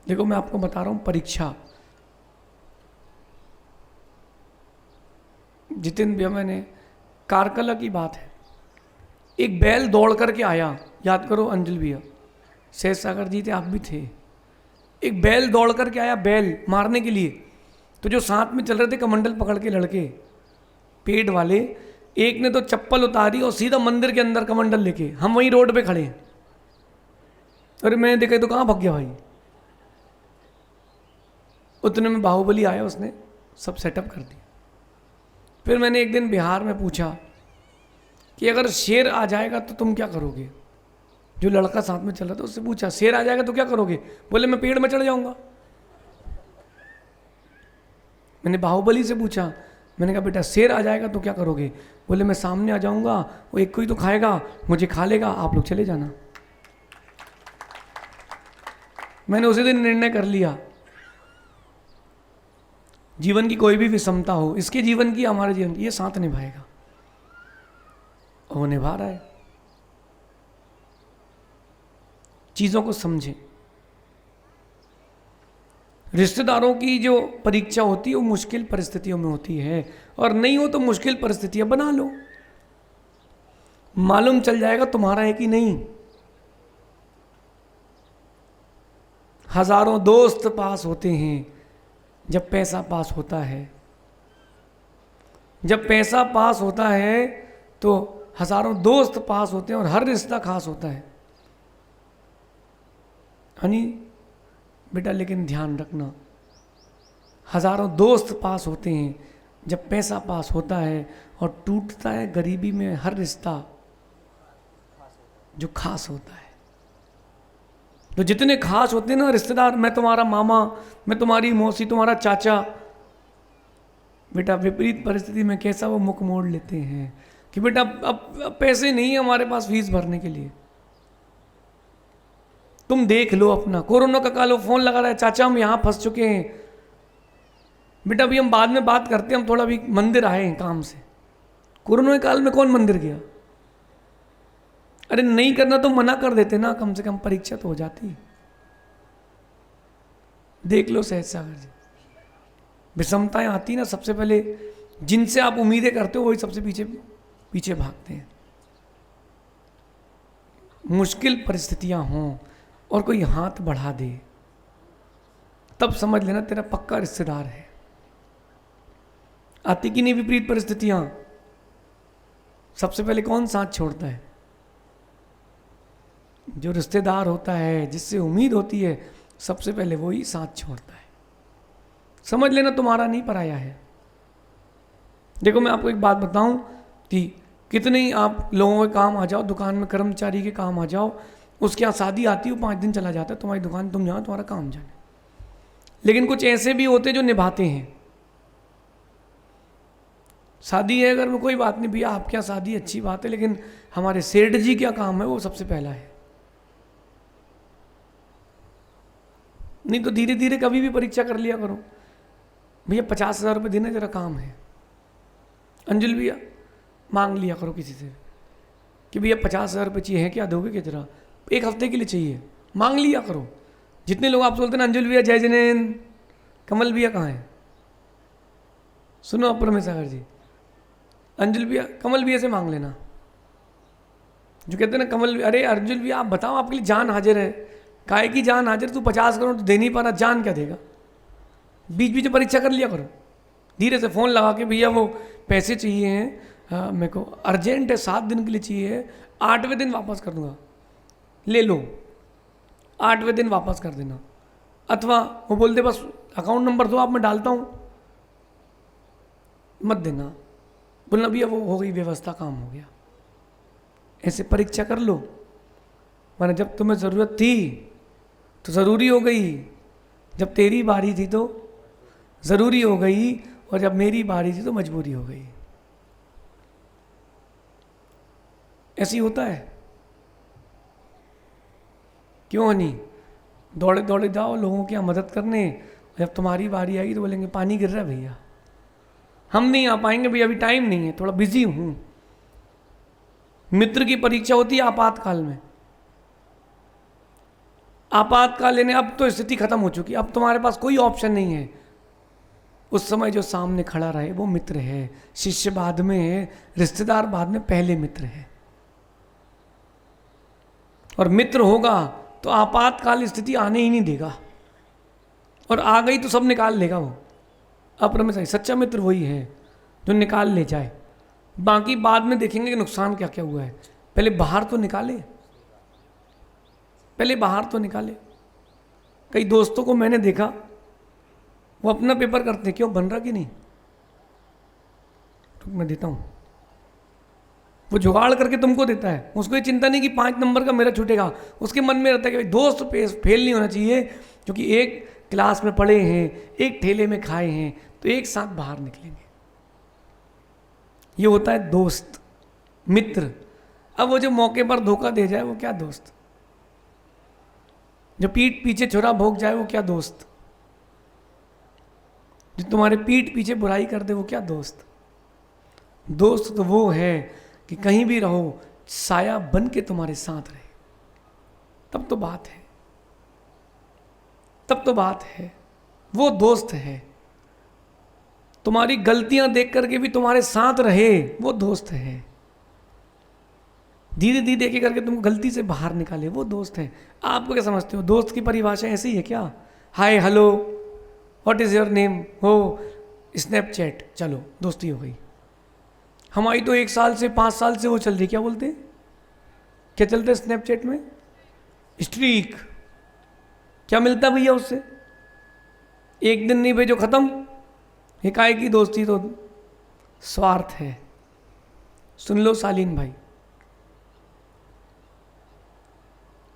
देखो मैं आपको बता रहा हूं, परीक्षा जितिन भैया, मैंने कारकला की बात है, एक बैल दौड़ करके आया, याद करो अंजलि भैया, सहज सागर जी थे, आप भी थे। एक बैल दौड़ करके आया, बैल मारने के लिए। तो जो साथ में चल रहे थे कमंडल पकड़ के लड़के, पेट वाले, एक ने तो चप्पल उतारी और सीधा मंदिर के अंदर कमंडल लेके, हम वहीं रोड पे खड़े हैं। अरे मैंने देखा तो कहाँ भाग गया भाई। उतने में बाहुबली आया, उसने सब सेटअप कर दिया। फिर मैंने एक दिन बिहार में पूछा कि अगर शेर आ जाएगा तो तुम क्या करोगे? जो लड़का साथ में चल रहा था उससे पूछा, शेर आ जाएगा तो क्या करोगे? बोले मैं पेड़ में चढ़ जाऊंगा। मैंने बाहुबली से पूछा, मैंने कहा बेटा शेर आ जाएगा तो क्या करोगे? बोले मैं सामने आ जाऊंगा, वो एक को ही तो खाएगा, मुझे खा लेगा, आप लोग चले जाना। मैंने उसी दिन निर्णय कर लिया, जीवन की कोई भी विषमता हो, इसके जीवन की, हमारे जीवन की, ये साथ निभाएगा, और वो निभा रहा है। चीजों को समझें। रिश्तेदारों की जो परीक्षा होती है वो मुश्किल परिस्थितियों में होती है, और नहीं हो तो मुश्किल परिस्थितियां बना लो, मालूम चल जाएगा तुम्हारा है कि नहीं। हजारों दोस्त पास होते हैं जब पैसा पास होता है। जब पैसा पास होता है तो हजारों दोस्त पास होते हैं और हर रिश्ता खास होता है। हनी बेटा, लेकिन ध्यान रखना, हजारों दोस्त पास होते हैं जब पैसा पास होता है, और टूटता है गरीबी में हर रिश्ता जो खास होता है। तो जितने खास होते हैं ना रिश्तेदार, मैं तुम्हारा मामा, मैं तुम्हारी मौसी, तुम्हारा चाचा, बेटा विपरीत परिस्थिति में कैसा वो मुख मोड़ लेते हैं कि बेटा अब पैसे नहीं है हमारे पास फीस भरने के लिए। तुम देख लो अपना, कोरोना का काल, फोन लगा रहा है, चाचा हम यहाँ फंस चुके हैं, बेटा अभी हम बाद में बात करते हैं, हम थोड़ा भी मंदिर आए हैं काम से। कोरोना के काल में कौन मंदिर गया? अरे नहीं करना तो मना कर देते ना, कम से कम परीक्षा तो हो जाती। देख लो सहज सागर जी, विषमताएं आती ना, सबसे पहले जिनसे आप उम्मीदें करते हो वही सबसे पीछे पीछे भागते हैं। मुश्किल परिस्थितियां हों और कोई हाथ बढ़ा दे, तब समझ लेना तेरा पक्का रिश्तेदार है। आती कि नहीं विपरीत परिस्थितियां, सबसे पहले कौन साथ छोड़ता है? जो रिश्तेदार होता है, जिससे उम्मीद होती है, सबसे पहले वो ही साथ छोड़ता है। समझ लेना तुम्हारा नहीं पराया है। देखो मैं आपको एक बात बताऊं कि कितने ही आप लोगों के काम आ जाओ, दुकान में कर्मचारी के काम आ जाओ, उसके यहाँ शादी आती है, 5 दिन चला जाता है, तुम्हारी दुकान तुम जाओ, तुम्हारा काम जाने। लेकिन कुछ ऐसे भी होते जो निभाते हैं। शादी है अगर, वो कोई बात नहीं भैया, आपके यहाँ शादी अच्छी बात है, लेकिन हमारे सेठ जी क्या काम है वो सबसे पहला है। नहीं तो धीरे धीरे कभी भी परीक्षा कर लिया करो, भैया 50,000 रुपये देना जरा काम है। अंजुल भैया मांग लिया करो किसी से कि भैया 50,000 रुपये चाहिए, है क्या, दोगे क्या? जरा 1 हफ्ते के लिए चाहिए, मांग लिया करो। जितने लोग आप बोलते ना अंजुल भैया, जय जनेन, कमल भैया कहाँ हैं? सुनो अपर में सागर जी, अंजुल भैया कमल भैया से मांग लेना। जो कहते हैं ना कमल, अरे अर्जुन भैया आप बताओ, आपके लिए जान हाजिर है। काहे की जान हाजिर? तू 50 करोड़ तो दे नहीं पा रहा, जान क्या देगा? बीच बीच में परीक्षा कर लिया करो, धीरे से फ़ोन लगा के, भैया वो पैसे चाहिए हैं, मेरे को अर्जेंट है, 7 दिन के लिए चाहिए, 8वें दिन वापस कर दूंगा, ले लो, 8वें दिन वापस कर देना। अथवा वो बोलते बस अकाउंट नंबर दो, आप मैं डालता हूँ, मत देना, बोलना भैया वो हो गई व्यवस्था, काम हो गया। ऐसे परीक्षा कर लो, वरना जब तुम्हें ज़रूरत थी तो ज़रूरी हो गई, जब तेरी बारी थी तो ज़रूरी हो गई, और जब मेरी बारी थी तो मजबूरी हो गई। ऐसी होता है। क्यों नहीं? दौड़े दौड़े जाओ लोगों की मदद करने, जब तुम्हारी बारी आएगी तो बोलेंगे पानी गिर रहा है भैया, हम नहीं आ पाएंगे भैया, अभी टाइम नहीं है, थोड़ा बिजी हूँ। मित्र की परीक्षा होती है आपातकाल में। आपातकाल लेने, अब तो स्थिति खत्म हो चुकी, अब तुम्हारे पास कोई ऑप्शन नहीं है। उस समय जो सामने खड़ा रहे वो मित्र है। शिष्य बाद में है, रिश्तेदार बाद में, पहले मित्र है। और मित्र होगा तो आपातकाल स्थिति आने ही नहीं देगा, और आ गई तो सब निकाल लेगा वो। अप्रमेय सच्चा मित्र वही है जो निकाल ले जाए। बाकी बाद में देखेंगे कि नुकसान क्या क्या हुआ है, पहले बाहर तो निकाले, पहले बाहर तो निकाले। कई दोस्तों को मैंने देखा, वो अपना पेपर करते हैं, क्यों बन रहा कि नहीं, तो मैं देता हूँ, वो जुगाड़ करके तुमको देता है। उसको ये चिंता नहीं कि 5 नंबर का मेरा छूटेगा, उसके मन में रहता है कि भाई दोस्त फेल नहीं होना चाहिए, क्योंकि एक क्लास में पढ़े हैं, एक ठेले में खाए हैं, तो एक साथ बाहर निकलेंगे। ये होता है दोस्त, मित्र। अब वो जो मौके पर धोखा दे जाए वो क्या दोस्त, जो पीठ पीछे छुरा भोग जाए वो क्या दोस्त, जो तुम्हारे पीठ पीछे बुराई कर दे वो क्या दोस्त। दोस्त तो वो है कि कहीं भी रहो साया बन के तुम्हारे साथ रहे, तब तो बात है, तब तो बात है, वो दोस्त है। तुम्हारी गलतियां देख करके भी तुम्हारे साथ रहे, वो दोस्त है। धीरे धीरे देखे करके तुमको गलती से बाहर निकाले, वो दोस्त है। आपको क्या समझते हो, दोस्त की परिभाषा ऐसी ही है क्या? Hi hello what is your name, हो स्नैपचैट, चलो दोस्ती हो गई। हमारी तो 1 साल से 5 साल से वो चल रही, क्या बोलते हैं, क्या चलता है स्नैपचैट में, स्ट्रीक। क्या मिलता भैया उससे? एक दिन नहीं भेजो खत्म। हिकाय की दोस्ती तो स्वार्थ है। सुन लो शालीन भाई,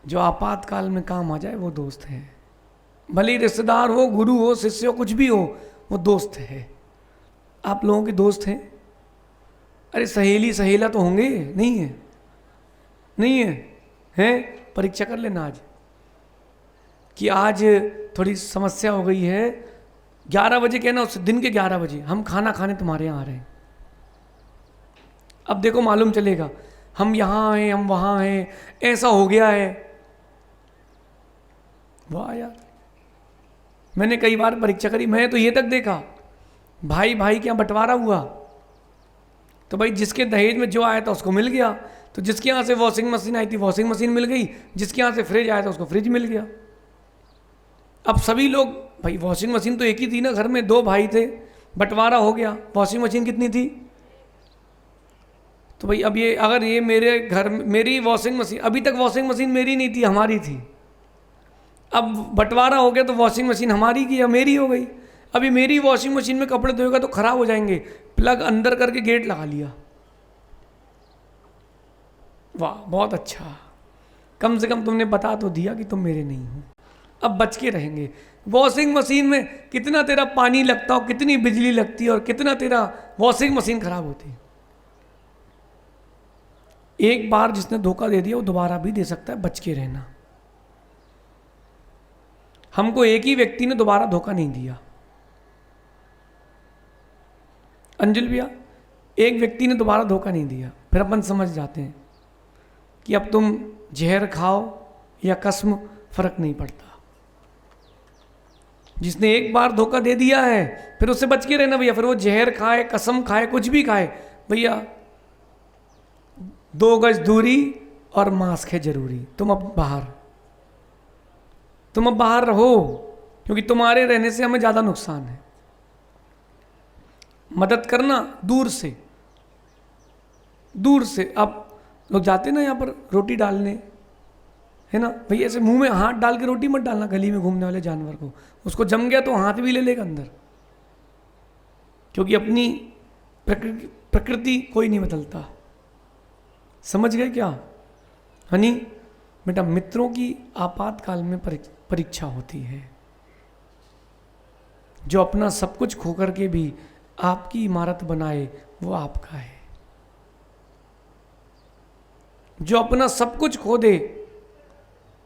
जो आपातकाल में काम आ जाए वो दोस्त है। भले ही रिश्तेदार हो, गुरु हो, शिष्य हो, कुछ भी हो, वो दोस्त है। आप लोगों के दोस्त हैं? अरे सहेली सहेला तो होंगे, नहीं है? नहीं है? हैं? परीक्षा कर लेना आज कि आज थोड़ी समस्या हो गई है, 11 बजे कहना, उस दिन के 11 बजे हम खाना खाने तुम्हारे यहाँ आ रहे हैं। अब देखो मालूम चलेगा, हम यहाँ हैं, हम वहाँ हैं, ऐसा हो गया है। वाह यार, मैंने कई बार परीक्षा करी, मैं तो ये तक देखा भाई भाई के यहाँ बंटवारा हुआ तो भाई जिसके दहेज में जो आया था उसको मिल गया, तो जिसके यहाँ से वॉशिंग मशीन आई थी वॉशिंग मशीन मिल गई, जिसके यहाँ से फ्रिज आया था उसको फ्रिज मिल गया। अब सभी लोग, भाई वॉशिंग मशीन तो एक ही थी ना, घर में 2 भाई थे, बंटवारा हो गया, वॉशिंग मशीन कितनी थी? तो भाई अब ये अगर ये मेरे घर में मेरी वॉशिंग मशीन, अभी तक वॉशिंग मशीन मेरी नहीं थी, हमारी थी, अब बंटवारा हो गया तो वॉशिंग मशीन हमारी की या मेरी हो गई। अभी मेरी वॉशिंग मशीन में कपड़े धोएगा तो खराब हो जाएंगे, प्लग अंदर करके गेट लगा लिया, वाह बहुत अच्छा, कम से कम तुमने बता तो दिया कि तुम मेरे नहीं हो। अब बच के रहेंगे। वॉशिंग मशीन में कितना तेरा पानी लगता हो, कितनी बिजली लगती है और कितना तेरा वॉशिंग मशीन खराब होती है। एक बार जिसने धोखा दे दिया वो दोबारा भी दे सकता है, बच के रहना। हमको एक ही व्यक्ति ने दोबारा धोखा नहीं दिया, अंजुल भैया, एक व्यक्ति ने दोबारा धोखा नहीं दिया, फिर अपन समझ जाते हैं कि अब तुम जहर खाओ या कसम फर्क नहीं पड़ता। जिसने एक बार धोखा दे दिया है फिर उससे बच के रहना भैया, फिर वो जहर खाए कसम खाए कुछ भी खाए भैया, 2 गज दूरी और मास्क है जरूरी। तुम अब बाहर रहो, क्योंकि तुम्हारे रहने से हमें ज़्यादा नुकसान है। मदद करना दूर से। अब लोग जाते ना यहाँ पर रोटी डालने, है ना भैया, ऐसे मुंह में हाथ डाल के रोटी मत डालना गली में घूमने वाले जानवर को, उसको जम गया तो हाथ भी ले लेगा अंदर, क्योंकि अपनी प्रकृति कोई नहीं बदलता। समझ गए क्या हनी? बेटा मित्रों की आपातकाल में परीक्षा होती है। जो अपना सब कुछ खो करके भी आपकी इमारत बनाए वो आपका है। जो अपना सब कुछ खो दे,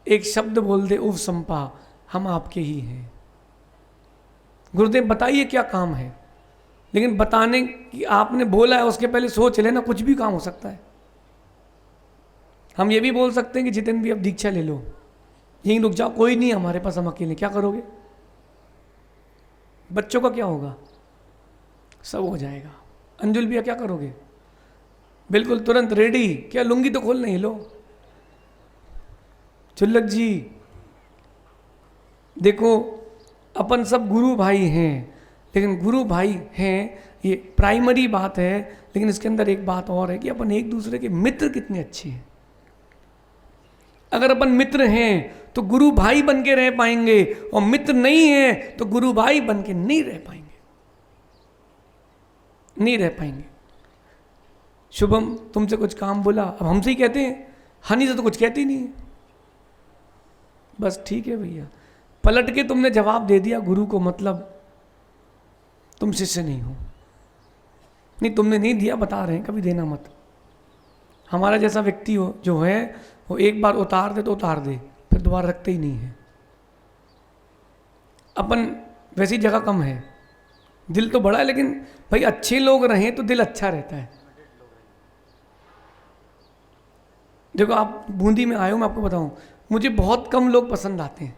एक शब्द बोल दे उफ संपा, हम आपके ही हैं। गुरुदेव बताइए क्या काम है, लेकिन बताने की आपने बोला है उसके पहले सोच लेना, कुछ भी काम हो सकता है। हम ये भी बोल सकते हैं कि जितेंद्र भी अब दीक्षा ले लो, यहीं रुक जाओ, कोई नहीं हमारे पास, हम अकेले, क्या करोगे? बच्चों का क्या होगा? सब हो जाएगा। अंजुल भैया क्या करोगे? बिल्कुल तुरंत रेडी, क्या लुंगी तो खोल नहीं लो। चुल्लक जी देखो, अपन सब गुरु भाई हैं, लेकिन गुरु भाई हैं ये प्राइमरी बात है, लेकिन इसके अंदर एक बात और है कि अपन एक दूसरे के मित्र कितने अच्छे हैं। अगर अपन मित्र हैं तो गुरु भाई बन के रह पाएंगे, और मित्र नहीं है तो गुरु भाई बन के नहीं रह पाएंगे। शुभम तुमसे कुछ काम बोला, अब हमसे ही कहते हैं, हनी से तो कुछ कहती नहीं है। बस ठीक है भैया, पलट के तुमने जवाब दे दिया गुरु को, मतलब तुम शिष्य नहीं हो। नहीं तुमने नहीं दिया, बता रहे हैं, कभी देना मत। हमारा जैसा व्यक्ति हो जो है वो एक बार उतार दे तो उतार दे, फिर दोबारा रखते ही नहीं है। अपन वैसी जगह कम है, दिल तो बड़ा है, लेकिन भाई अच्छे लोग रहें तो दिल अच्छा रहता है। देखो आप बूंदी में आए हो, मैं आपको बताऊं, मुझे बहुत कम लोग पसंद आते हैं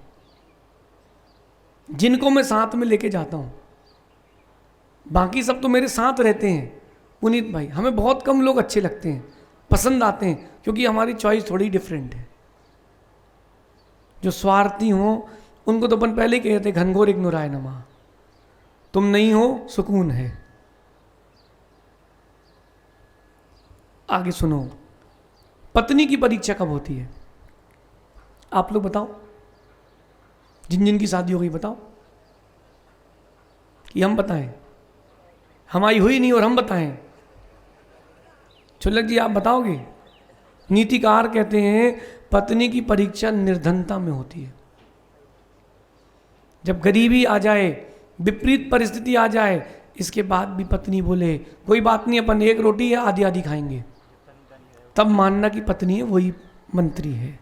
जिनको मैं साथ में लेके जाता हूं, बाकी सब तो मेरे साथ रहते हैं। पुनीत भाई, हमें बहुत कम लोग अच्छे लगते हैं, पसंद आते हैं, क्योंकि हमारी चॉइस थोड़ी डिफरेंट है। जो स्वार्थी हो उनको तो अपन पहले ही कहते घनघोर इग्नोराय नमा, तुम नहीं हो सुकून है। आगे सुनो, पत्नी की परीक्षा कब होती है? आप लोग बताओ, जिन जिन की शादी हो गई बताओ, कि हम बताएं? हमारी हुई नहीं और हम बताएं? चुल्लक जी आप बताओगे? नीतिकार कहते हैं पत्नी की परीक्षा निर्धनता में होती है। जब गरीबी आ जाए, विपरीत परिस्थिति आ जाए, इसके बाद भी पत्नी बोले कोई बात नहीं, अपन एक रोटी है आधी आधी खाएंगे, तब मानना कि पत्नी है वही मंत्री है।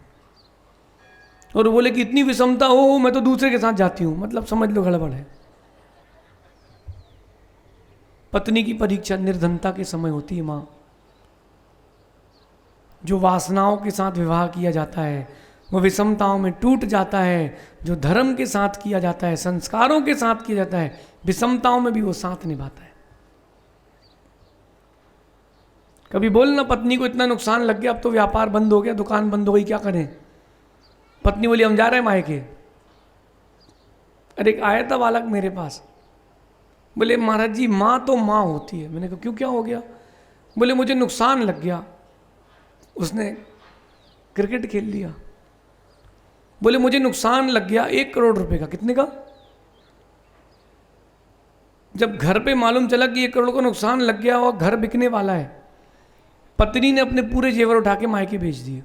और बोले कि इतनी विषमता हो मैं तो दूसरे के साथ जाती हूं, मतलब समझ लो गड़बड़ है। पत्नी की परीक्षा निर्धनता के समय होती है। मां, जो वासनाओं के साथ विवाह किया जाता है वो विषमताओं में टूट जाता है। जो धर्म के साथ किया जाता है, संस्कारों के साथ किया जाता है, विषमताओं में भी वो साथ निभाता है। कभी बोलना पत्नी को इतना नुकसान लग गया, अब तो व्यापार बंद हो गया, दुकान बंद हो गई, क्या करें? पत्नी बोली हम जा रहे हैं मायके। अरे एक आया था बालक मेरे पास, बोले महाराज जी माँ तो माँ होती है। मैंने कहा क्यों, क्या हो गया? बोले मुझे नुकसान लग गया, उसने क्रिकेट खेल लिया। बोले मुझे नुकसान लग गया 1 करोड़ रुपए का। कितने का? जब घर पे मालूम चला कि 1 करोड़ का नुकसान लग गया और घर बिकने वाला है, पत्नी ने अपने पूरे जेवर उठा के मायके भेज दिए।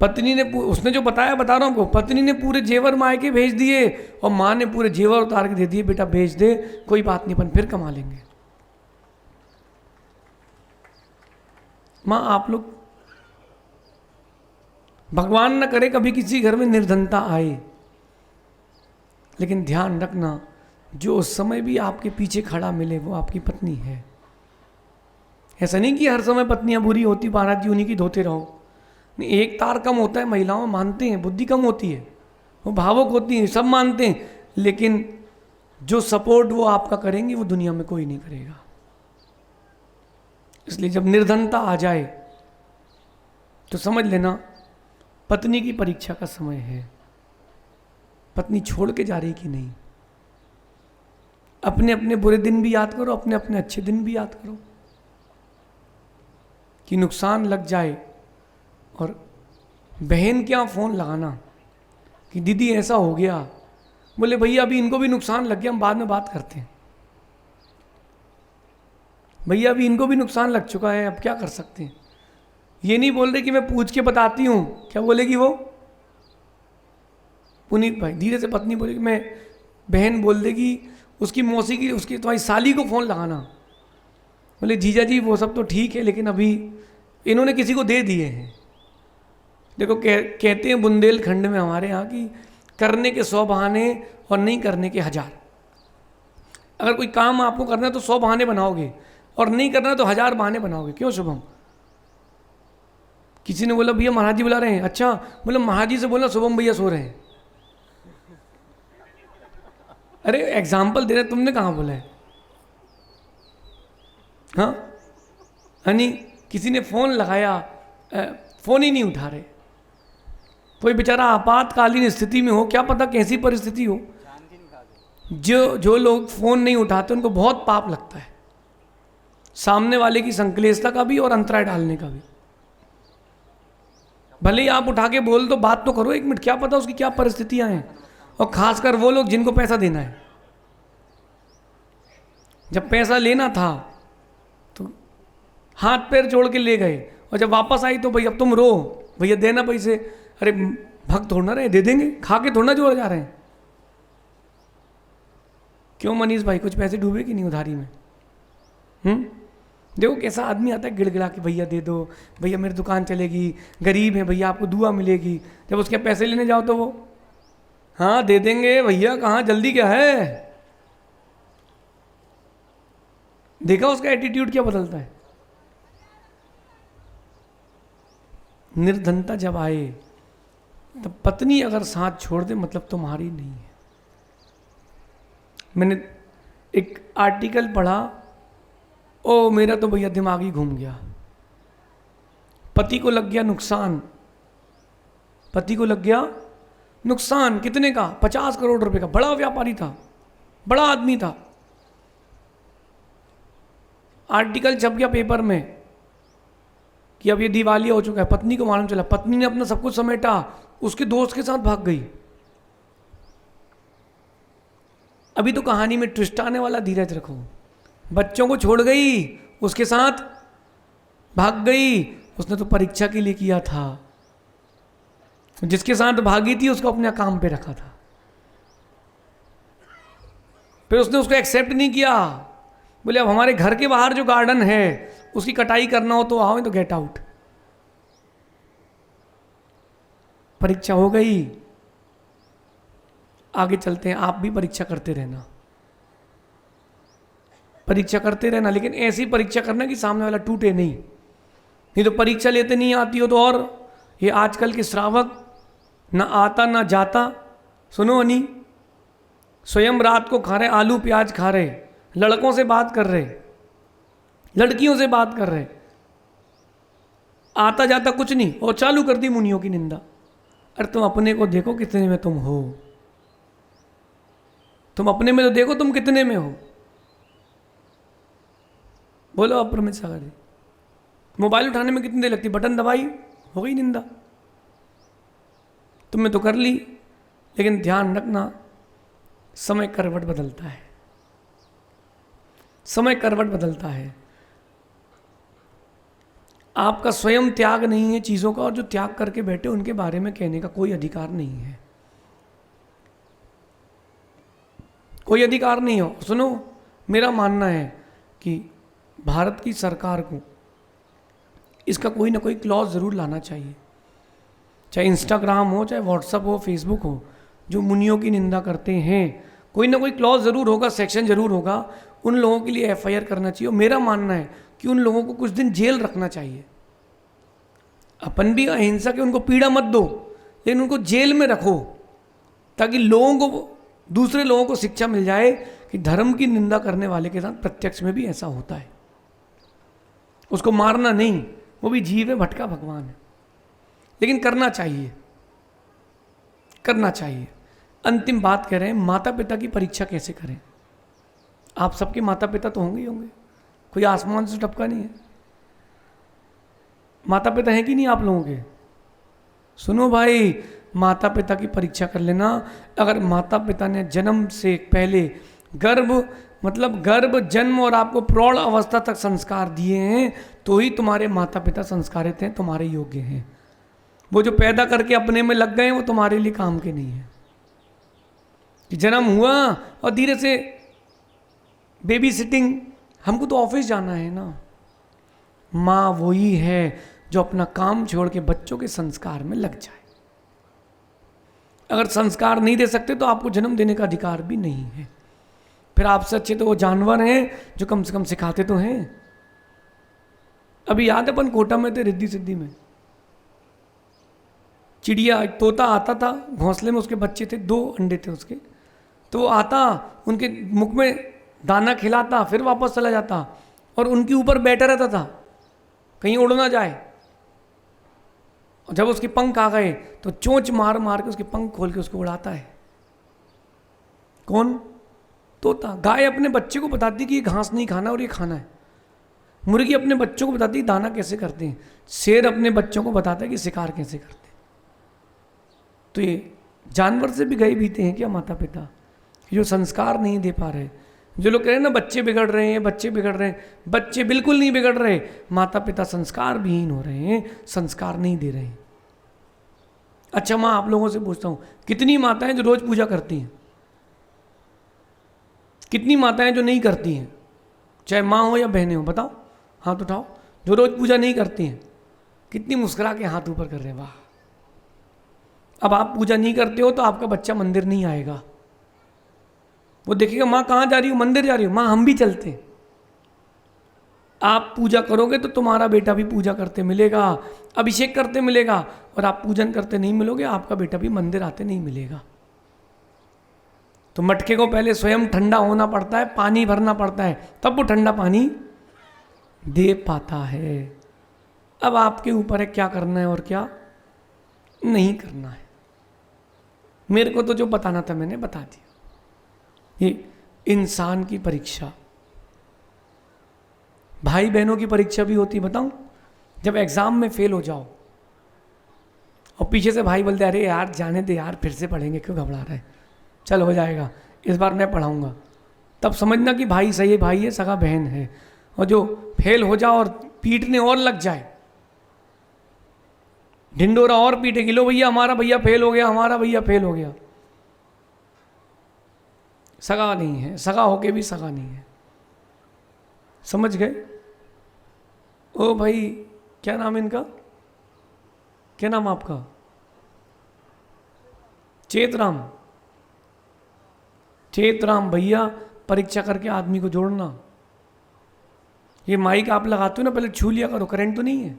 पत्नी ने, उसने जो बताया बता रहा हूं आपको, पत्नी ने पूरे जेवर मायके भेज दिए और माँ ने पूरे जेवर उतार के दे दिए, बेटा भेज दे, कोई बात नहीं, अपन फिर कमा लेंगे। माँ आप लोग, भगवान न करे कभी किसी घर में निर्धनता आए, लेकिन ध्यान रखना जो उस समय भी आपके पीछे खड़ा मिले वो आपकी पत्नी है। ऐसा नहीं कि हर समय पत्नियां बुरी होती, महाराज जी उन्हीं की धोते रहो। नहीं, एक तार कम होता है, महिलाओं मानते हैं, बुद्धि कम होती है, वो भावुक होती हैं, सब मानते हैं, लेकिन जो सपोर्ट वो आपका करेंगे वो दुनिया में कोई नहीं करेगा। इसलिए जब निर्धनता आ जाए तो समझ लेना पत्नी की परीक्षा का समय है। पत्नी छोड़ के जा रही कि नहीं। अपने अपने बुरे दिन भी याद करो, अपने अपने अच्छे दिन भी याद करो। कि नुकसान लग जाए और बहन क्या फ़ोन लगाना कि दीदी ऐसा हो गया, बोले भैया अभी इनको भी नुकसान लग गया, हम बाद में बात करते हैं। भैया अभी इनको भी नुकसान लग चुका है, अब क्या कर सकते हैं। ये नहीं बोल रहे कि मैं पूछ के बताती हूँ, क्या बोलेगी वो पुनीत भाई, धीरे से पत्नी बोलेगी, मैं बहन बोल देगी उसकी मौसी की, उसकी तुम्हारी साली को फ़ोन लगाना। बोले जीजा जी वो सब तो ठीक है, लेकिन अभी इन्होंने किसी को दे दिए हैं। देखो कहते हैं बुंदेलखंड में हमारे यहाँ की करने के 100 बहाने और नहीं करने के 1000। अगर कोई काम आपको करना है तो 100 बहाने बनाओगे और नहीं करना है तो 1000 बहाने बनाओगे। क्यों शुभम? किसी ने बोला भैया महाराज जी बुला रहे हैं। अच्छा, बोला महाराज जी से बोलना शुभम भैया सो रहे हैं। अरे एग्जाम्पल दे रहे, तुमने कहाँ बोला है? हाँ हनी, किसी ने फ़ोन लगाया, फ़ोन ही नहीं उठा रहे। कोई बेचारा आपातकालीन स्थिति में हो, क्या पता कैसी परिस्थिति हो, जो लोग फ़ोन नहीं उठाते उनको बहुत पाप लगता है, सामने वाले की संकलेशता का भी और अंतराय डालने का भी। भले ही आप उठा के बोल दो, बात तो करो 1 मिनट, क्या पता उसकी क्या परिस्थितियां हैं। और खासकर वो लोग जिनको पैसा देना है, जब पैसा लेना था तो हाथ पैर जोड़ के ले गए, और जब वापस आई तो भैया अब तुम रो, भैया देना पैसे। अरे भक्त थोड़ा रहे, दे देंगे, खा के थोड़ा जोड़ जा रहे हैं। क्यों मनीष भाई, कुछ पैसे डूबे कि नहीं उधारी में? देखो कैसा आदमी आता है गिड़गिड़ा के, भैया दे दो, भैया मेरी दुकान चलेगी, गरीब है भैया, आपको दुआ मिलेगी। जब उसके पैसे लेने जाओ तो वो हाँ दे देंगे भैया, कहाँ जल्दी क्या है। देखा उसका एटीट्यूड क्या बदलता है। निर्धनता जब आए तब पत्नी अगर साथ छोड़ दे मतलब तुम्हारी नहीं है। मैंने एक आर्टिकल पढ़ा, ओ मेरा तो भैया दिमाग ही घूम गया। पति को लग गया नुकसान, पति को लग गया नुकसान, कितने का? 50 करोड़ रुपए का। बड़ा व्यापारी था, बड़ा आदमी था। आर्टिकल छप गया पेपर में कि अब ये दिवालिया हो चुका है। पत्नी को मालूम चला, पत्नी ने अपना सब कुछ समेटा, उसके दोस्त के साथ भाग गई। अभी तो कहानी में ट्विस्ट आने वाला, धीरज रखो। बच्चों को छोड़ गई, उसके साथ भाग गई। उसने तो परीक्षा के लिए किया था, जिसके साथ भागी थी उसको अपने काम पे रखा था, फिर उसने उसको एक्सेप्ट नहीं किया। बोले अब हमारे घर के बाहर जो गार्डन है उसकी कटाई करना हो तो आओ, तो गेट आउट। परीक्षा हो गई, आगे चलते हैं। आप भी परीक्षा करते रहना, परीक्षा करते रहना, लेकिन ऐसी परीक्षा करना कि सामने वाला टूटे नहीं। नहीं तो परीक्षा लेते नहीं आती हो तो और ये आजकल के श्रावक ना आता ना जाता, सुनो नहीं, स्वयं रात को खा रहे आलू प्याज खा रहे, लड़कों से बात कर रहे, लड़कियों से बात कर रहे, आता जाता कुछ नहीं, और चालू कर दी मुनियों की निंदा। अरे तुम अपने को देखो कितने में तुम हो, तुम अपने में तो देखो तुम कितने में हो। बोलो अप्रमित सागर जी, मोबाइल उठाने में कितनी देर लगती, बटन दबाई हो गई निंदा। तुमने तो कर ली, लेकिन ध्यान रखना समय करवट बदलता है, समय करवट बदलता है। आपका स्वयं त्याग नहीं है चीज़ों का, और जो त्याग करके बैठे उनके बारे में कहने का कोई अधिकार नहीं है, कोई अधिकार नहीं हो। सुनो, मेरा मानना है कि भारत की सरकार को इसका कोई ना कोई क्लॉज ज़रूर लाना चाहिए, चाहे इंस्टाग्राम हो, चाहे व्हाट्सअप हो, फेसबुक हो, जो मुनियों की निंदा करते हैं, कोई ना कोई क्लॉज ज़रूर होगा, सेक्शन ज़रूर होगा, उन लोगों के लिए एफआईआर करना चाहिए। और मेरा मानना है कि उन लोगों को कुछ दिन जेल रखना चाहिए। अपन भी अहिंसा के उनको पीड़ा मत दो, लेकिन उनको जेल में रखो, ताकि लोगों को, दूसरे लोगों को शिक्षा मिल जाए कि धर्म की निंदा करने वाले के साथ प्रत्यक्ष में भी ऐसा होता है। उसको मारना नहीं, वो भी जीव है, भटका भगवान है, लेकिन करना चाहिए, करना चाहिए। अंतिम बात कह रहे हैं, माता पिता की परीक्षा कैसे करें। आप सबके माता पिता तो होंगे ही होंगे, कोई आसमान से टपका नहीं है। माता पिता हैं कि नहीं आप लोगों के? सुनो भाई, माता पिता की परीक्षा कर लेना। अगर माता पिता ने जन्म से पहले गर्भ जन्म और आपको प्रौढ़ अवस्था तक संस्कार दिए हैं, तो ही तुम्हारे माता पिता संस्कारित हैं, तुम्हारे योग्य हैं। वो जो पैदा करके अपने में लग गए वो तुम्हारे लिए काम के नहीं है। कि जन्म हुआ और धीरे से बेबी सिटिंग, हमको तो ऑफिस जाना है ना। माँ वही है जो अपना काम छोड़ के बच्चों के संस्कार में लग जाए। अगर संस्कार नहीं दे सकते तो आपको जन्म देने का अधिकार भी नहीं है। फिर आपसे अच्छे तो वो जानवर हैं जो कम से कम सिखाते तो हैं। अभी याद है अपन कोटा में थे, रिद्धि सिद्धि में, चिड़िया, तोता आता था घोंसले में, उसके बच्चे थे, 2 अंडे थे उसके, तो वो आता, उनके मुख में दाना खिलाता, फिर वापस चला जाता और उनके ऊपर बैठा रहता था कहीं उड़ ना जाए। और जब उसके पंख आ गए तो चोंच मार मार के उसके पंख खोल के उसको उड़ाता है। कौन? तोता। गाय अपने बच्चे को बताती कि ये घास नहीं खाना और ये खाना है। मुर्गी अपने बच्चों को बताती है दाना कैसे करते हैं। शेर अपने बच्चों को बताता है कि शिकार कैसे करते हैं। तो ये जानवर से भी गए बीते हैं क्या माता पिता, जो संस्कार नहीं दे पा रहे। जो लोग कह रहे हैं ना बच्चे बिगड़ रहे हैं, बच्चे बिगड़ रहे हैं, बच्चे बिल्कुल नहीं बिगड़ रहे, माता पिता संस्कार विहीन हो रहे हैं, संस्कार नहीं दे रहे हैं। अच्छा, माँ आप लोगों से पूछता हूँ, कितनी माताएं जो रोज पूजा करती हैं, कितनी माताएं जो नहीं करती हैं, चाहे माँ हो या बहनें हो, बताओ, हाथ उठाओ। जो रोज पूजा नहीं करती हैं, कितनी मुस्कुरा के हाथ ऊपर कर रहे हैं, वाह। अब आप पूजा नहीं करते हो तो आपका बच्चा मंदिर नहीं आएगा। वो देखेगा माँ कहाँ जा रही हो, मंदिर जा रही हो, माँ हम भी चलते हैं। आप पूजा करोगे तो तुम्हारा बेटा भी पूजा करते मिलेगा, अभिषेक करते मिलेगा, और आप पूजन करते नहीं मिलोगे, आपका बेटा भी मंदिर आते नहीं मिलेगा। तो मटके को पहले स्वयं ठंडा होना पड़ता है, पानी भरना पड़ता है, तब वो ठंडा पानी दे पाता है। अब आपके ऊपर है क्या करना है और क्या नहीं करना है। मेरे को तो जो बताना था मैंने बता दिया। ये इंसान की परीक्षा, भाई बहनों की परीक्षा भी होती, बताऊं, जब एग्जाम में फेल हो जाओ और पीछे से भाई बोलते अरे यार जाने दे यार, फिर से पढ़ेंगे, क्यों घबरा रहा है, चल हो जाएगा, इस बार मैं पढ़ाऊंगा, तब समझना कि भाई सही भाई है, सगा बहन है। और जो फेल हो जाओ और पीटने और लग जाए, ढिंडोरा और पीटेगी, लो भैया हमारा भैया फेल हो गया, हमारा भैया फेल हो गया, सगा नहीं है, सगा होके भी सगा नहीं है। समझ गए? ओ भाई क्या नाम है इनका, क्या नाम आपका? चेतराम। चेतराम भैया, परीक्षा करके आदमी को जोड़ना। ये माइक आप लगाते हो ना, पहले छू लिया करो, करंट तो नहीं है।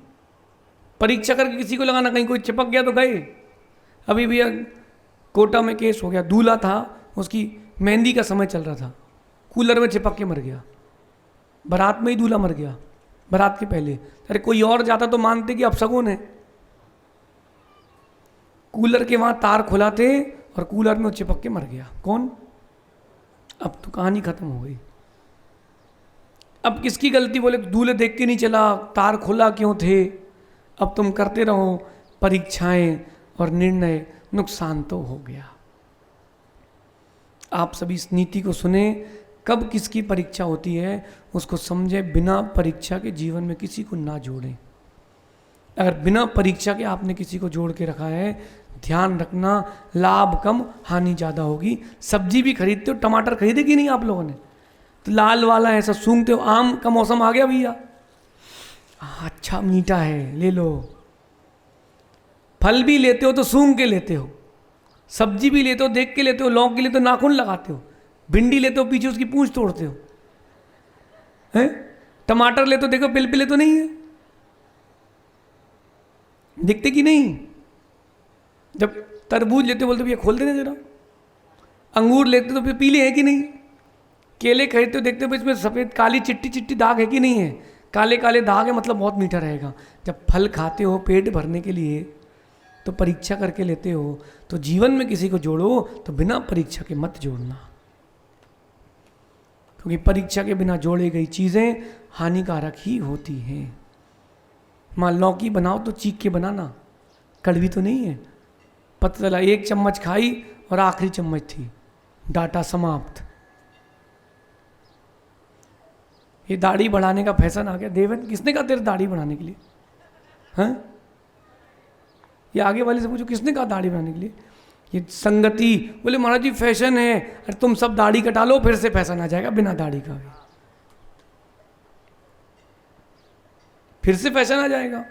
परीक्षा करके किसी को लगाना, कहीं कोई चिपक गया तो गए। अभी भी कोटा में केस हो गया, दूल्हा था, उसकी मेहंदी का समय चल रहा था, कूलर में चिपक के मर गया, बारात में ही दूल्हा मर गया, बारात के पहले। अरे कोई और जाता तो मानते कि अपशगुन है। कूलर के वहां तार खुला थे और कूलर में चिपक के मर गया। कौन? अब तो कहानी खत्म हो गई। अब किसकी गलती? बोले दूल्हे देख के नहीं चला, तार खुला क्यों थे? अब तुम करते रहो परीक्षाएं और निर्णय, नुकसान तो हो गया। आप सभी इस नीति को सुने, कब किसकी परीक्षा होती है उसको समझे, बिना परीक्षा के जीवन में किसी को ना जोड़ें। अगर बिना परीक्षा के आपने किसी को जोड़ के रखा है, ध्यान रखना लाभ कम हानि ज़्यादा होगी। सब्जी भी खरीदते हो, टमाटर खरीदे कि नहीं आप लोगों ने? तो लाल वाला ऐसा सूंघते हो, आम का मौसम आ गया भैया, अच्छा मीठा है, ले लो। फल भी लेते हो तो सूंघ के लेते हो, सब्जी भी लेते हो देख के लेते हो, लौंग के लिए तो नाखून लगाते हो, भिंडी लेते हो पीछे उसकी पूंछ तोड़ते हो, हैं? टमाटर लेते हो देखो पिलपिले तो नहीं है, दिखते कि नहीं? जब तरबूज लेते हो बोलते भैया खोल देना जरा। अंगूर लेते तो फिर पीले हैं कि नहीं? केले खरीदते हो देखते हो इसमें सफ़ेद काली चिट्टी चिट्टी दाग है कि नहीं है? काले काले दाग है मतलब बहुत मीठा रहेगा। जब फल खाते हो पेट भरने के लिए तो परीक्षा करके लेते हो। तो जीवन में किसी को जोड़ो तो बिना परीक्षा के मत जोड़ना, क्योंकि परीक्षा के बिना जोड़ी गई चीज़ें हानिकारक ही होती हैं। मान लौकी बनाओ तो चीख के बनाना, कड़वी तो नहीं है। पता चला 1 चम्मच खाई और आखिरी चम्मच थी, डाटा समाप्त। ये दाढ़ी बढ़ाने का फैशन आ गया। देवन किसने कहा तेरे दाढ़ी बढ़ाने के लिए? हैं? ये आगे वाले से पूछो किसने कहा दाढ़ी बढ़ाने के लिए? ये संगति। बोले महाराज जी फैशन है। अरे तुम सब दाढ़ी कटा लो फिर से फैशन आ जाएगा बिना दाढ़ी का भी, फिर से फैशन आ जाएगा।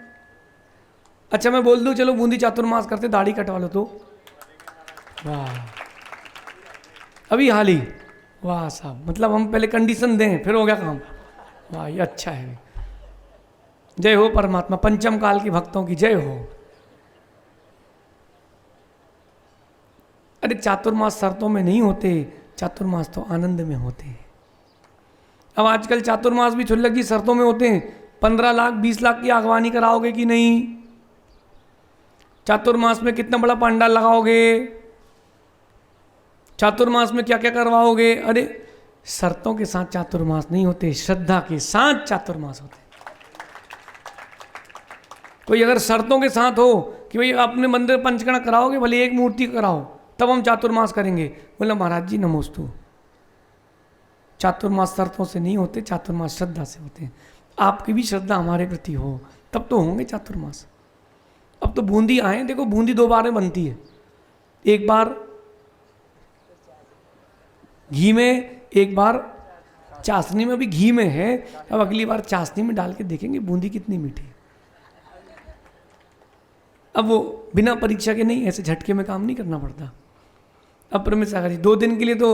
अच्छा मैं बोल दूं चलो बूंदी चातुर्मास करते दाढ़ी कटवा लो तो वाह, अभी हाल ही, वाह साहब, मतलब हम पहले कंडीशन दें फिर हो गया काम। वाह ये अच्छा है। जय हो परमात्मा, पंचम काल के भक्तों की जय हो। अरे चातुर्मास शर्तों में नहीं होते, चातुर्मास तो आनंद में होते हैं। अब आजकल चातुर्मास भी छुल्लक की शर्तों में होते हैं। 15 लाख 20 लाख की आगवानी कराओगे कि नहीं? चातुर्मास में कितना बड़ा पंडाल लगाओगे? चातुर्मास में क्या क्या करवाओगे? अरे शर्तों के साथ चातुर्मास नहीं होते, श्रद्धा के साथ चातुर्मास होते। कोई अगर शर्तों के साथ हो कि भाई अपने मंदिर पंचकर्म कराओगे, भले एक मूर्ति कराओ तब हम चातुर्मास करेंगे, बोला महाराज जी नमोस्तु। चातुर्मास शर्तों से नहीं होते, चातुर्मास श्रद्धा से होते हैं। आपकी भी श्रद्धा हमारे प्रति हो तब तो होंगे चातुर्मास। अब तो बूंदी आए, देखो बूंदी 2 बार में बनती है, एक बार घी में, एक बार चाशनी में। अभी घी में है, अब अगली बार चाशनी में डाल के देखेंगे बूंदी कितनी मीठी है। अब वो बिना परीक्षा के नहीं, ऐसे झटके में काम नहीं करना पड़ता। अब प्रमेश सागर जी 2 दिन के लिए तो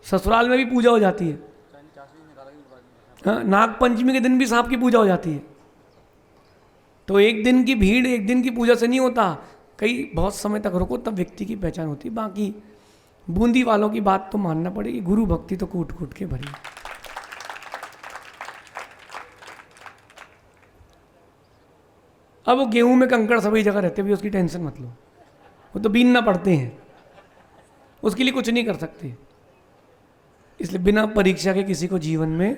ससुराल में भी पूजा हो जाती है, हाँ, नाग पंचमी के दिन भी सांप की पूजा हो जाती है। तो एक दिन की भीड़ एक दिन की पूजा से नहीं होता, कई बहुत समय तक रुको तब व्यक्ति की पहचान होती है। बाकी बूंदी वालों की बात तो मानना पड़ेगी, गुरु भक्ति तो कूट कूट के भरी। अब वो गेहूं में कंकड़ सभी जगह रहते भी, उसकी टेंशन मत लो, वो तो बीनना पड़ते हैं, उसके लिए कुछ नहीं कर सकते। इसलिए बिना परीक्षा के किसी को जीवन में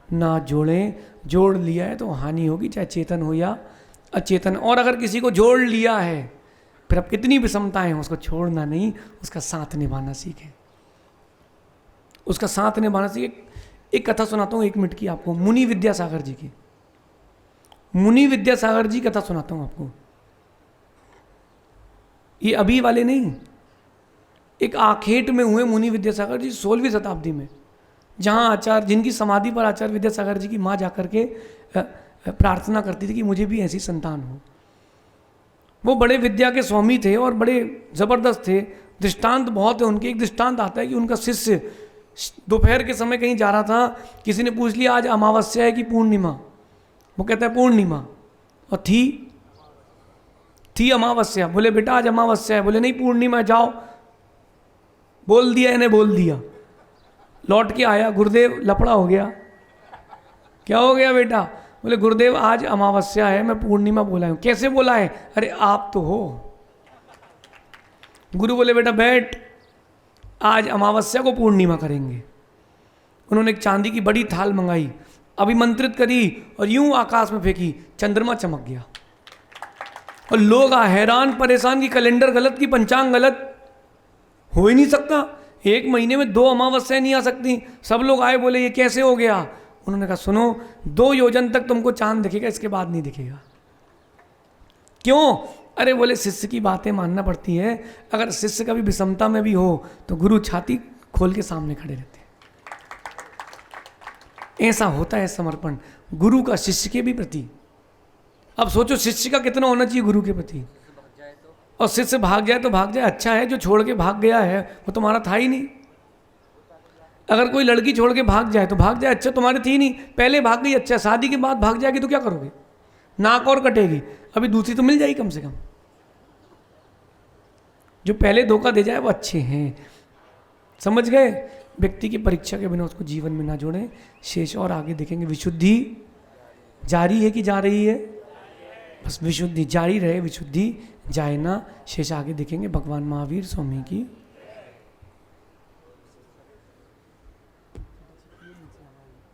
ना जोड़ें। जोड़ लिया है तो हानि होगी, चाहे चेतन हो या अचेतन। और अगर किसी को जोड़ लिया है फिर अब कितनी विषमताएं हैं, उसको छोड़ना नहीं, उसका साथ निभाना सीखें, उसका साथ निभाना सीखें। एक कथा सुनाता हूँ 1 मिनट की आपको, मुनि विद्यासागर जी की। मुनि विद्यासागर जी कथा सुनाता हूँ आपको, ये अभी वाले नहीं, एक आखेट में हुए मुनि विद्यासागर जी 16वीं शताब्दी में, जहाँ आचार्य, जिनकी समाधि पर आचार्य विद्यासागर जी की माँ जाकर के प्रार्थना करती थी कि मुझे भी ऐसी संतान हो। वो बड़े विद्या के स्वामी थे और बड़े ज़बरदस्त थे, दृष्टांत बहुत है उनके। एक दृष्टांत आता है कि उनका शिष्य दोपहर के समय कहीं जा रहा था, किसी ने पूछ लिया आज अमावस्या है कि पूर्णिमा? वो कहता है पूर्णिमा, और थी थी अमावस्या, बोले बेटा आज अमावस्या है, बोले नहीं पूर्णिमा, जाओ। बोल दिया इन्हें, बोल दिया। लौट के आया, गुरुदेव लफड़ा हो गया। क्या हो गया बेटा? बोले गुरुदेव आज अमावस्या है, मैं पूर्णिमा बोला हूं। कैसे बोला है? अरे आप तो हो। गुरु बोले बेटा बैठ, आज अमावस्या को पूर्णिमा करेंगे। उन्होंने एक चांदी की बड़ी थाल मंगाई, अभिमंत्रित करी और यूं आकाश में फेंकी, चंद्रमा चमक गया। और लोग हैरान परेशान कि कैलेंडर गलत, की पंचांग गलत, हो ही नहीं सकता, एक महीने में 2 अमावस्या नहीं आ सकती। सब लोग आए, बोले ये कैसे हो गया? उन्होंने कहा सुनो, 2 योजन तक तुमको चांद दिखेगा, इसके बाद नहीं दिखेगा। क्यों? अरे बोले शिष्य की बातें मानना पड़ती है। अगर शिष्य कभी विषमता में भी हो तो गुरु छाती खोल के सामने खड़े रहते हैं। ऐसा होता है समर्पण गुरु का शिष्य के भी प्रति। अब सोचो शिष्य का कितना होना चाहिए गुरु के प्रति। और शिष्य भाग जाए तो भाग जाए, अच्छा है। जो छोड़ के भाग गया है वो तुम्हारा था ही नहीं। अगर कोई लड़की छोड़ के भाग जाए तो भाग जाए, अच्छा तुम्हारी थी नहीं, पहले भाग गई, अच्छा शादी के बाद भाग जाएगी तो क्या करोगे? नाक और कटेगी, अभी दूसरी तो मिल जाएगी कम से कम। जो पहले धोखा दे जाए वो अच्छे हैं, समझ गए? व्यक्ति की परीक्षा के बिना उसको जीवन में ना जोड़ें। शेष और आगे देखेंगे। विशुद्धि जारी है कि जा रही है? बस विशुद्धि जारी रहे, विशुद्धि जाए ना। शेष आगे देखेंगे। भगवान महावीर स्वामी की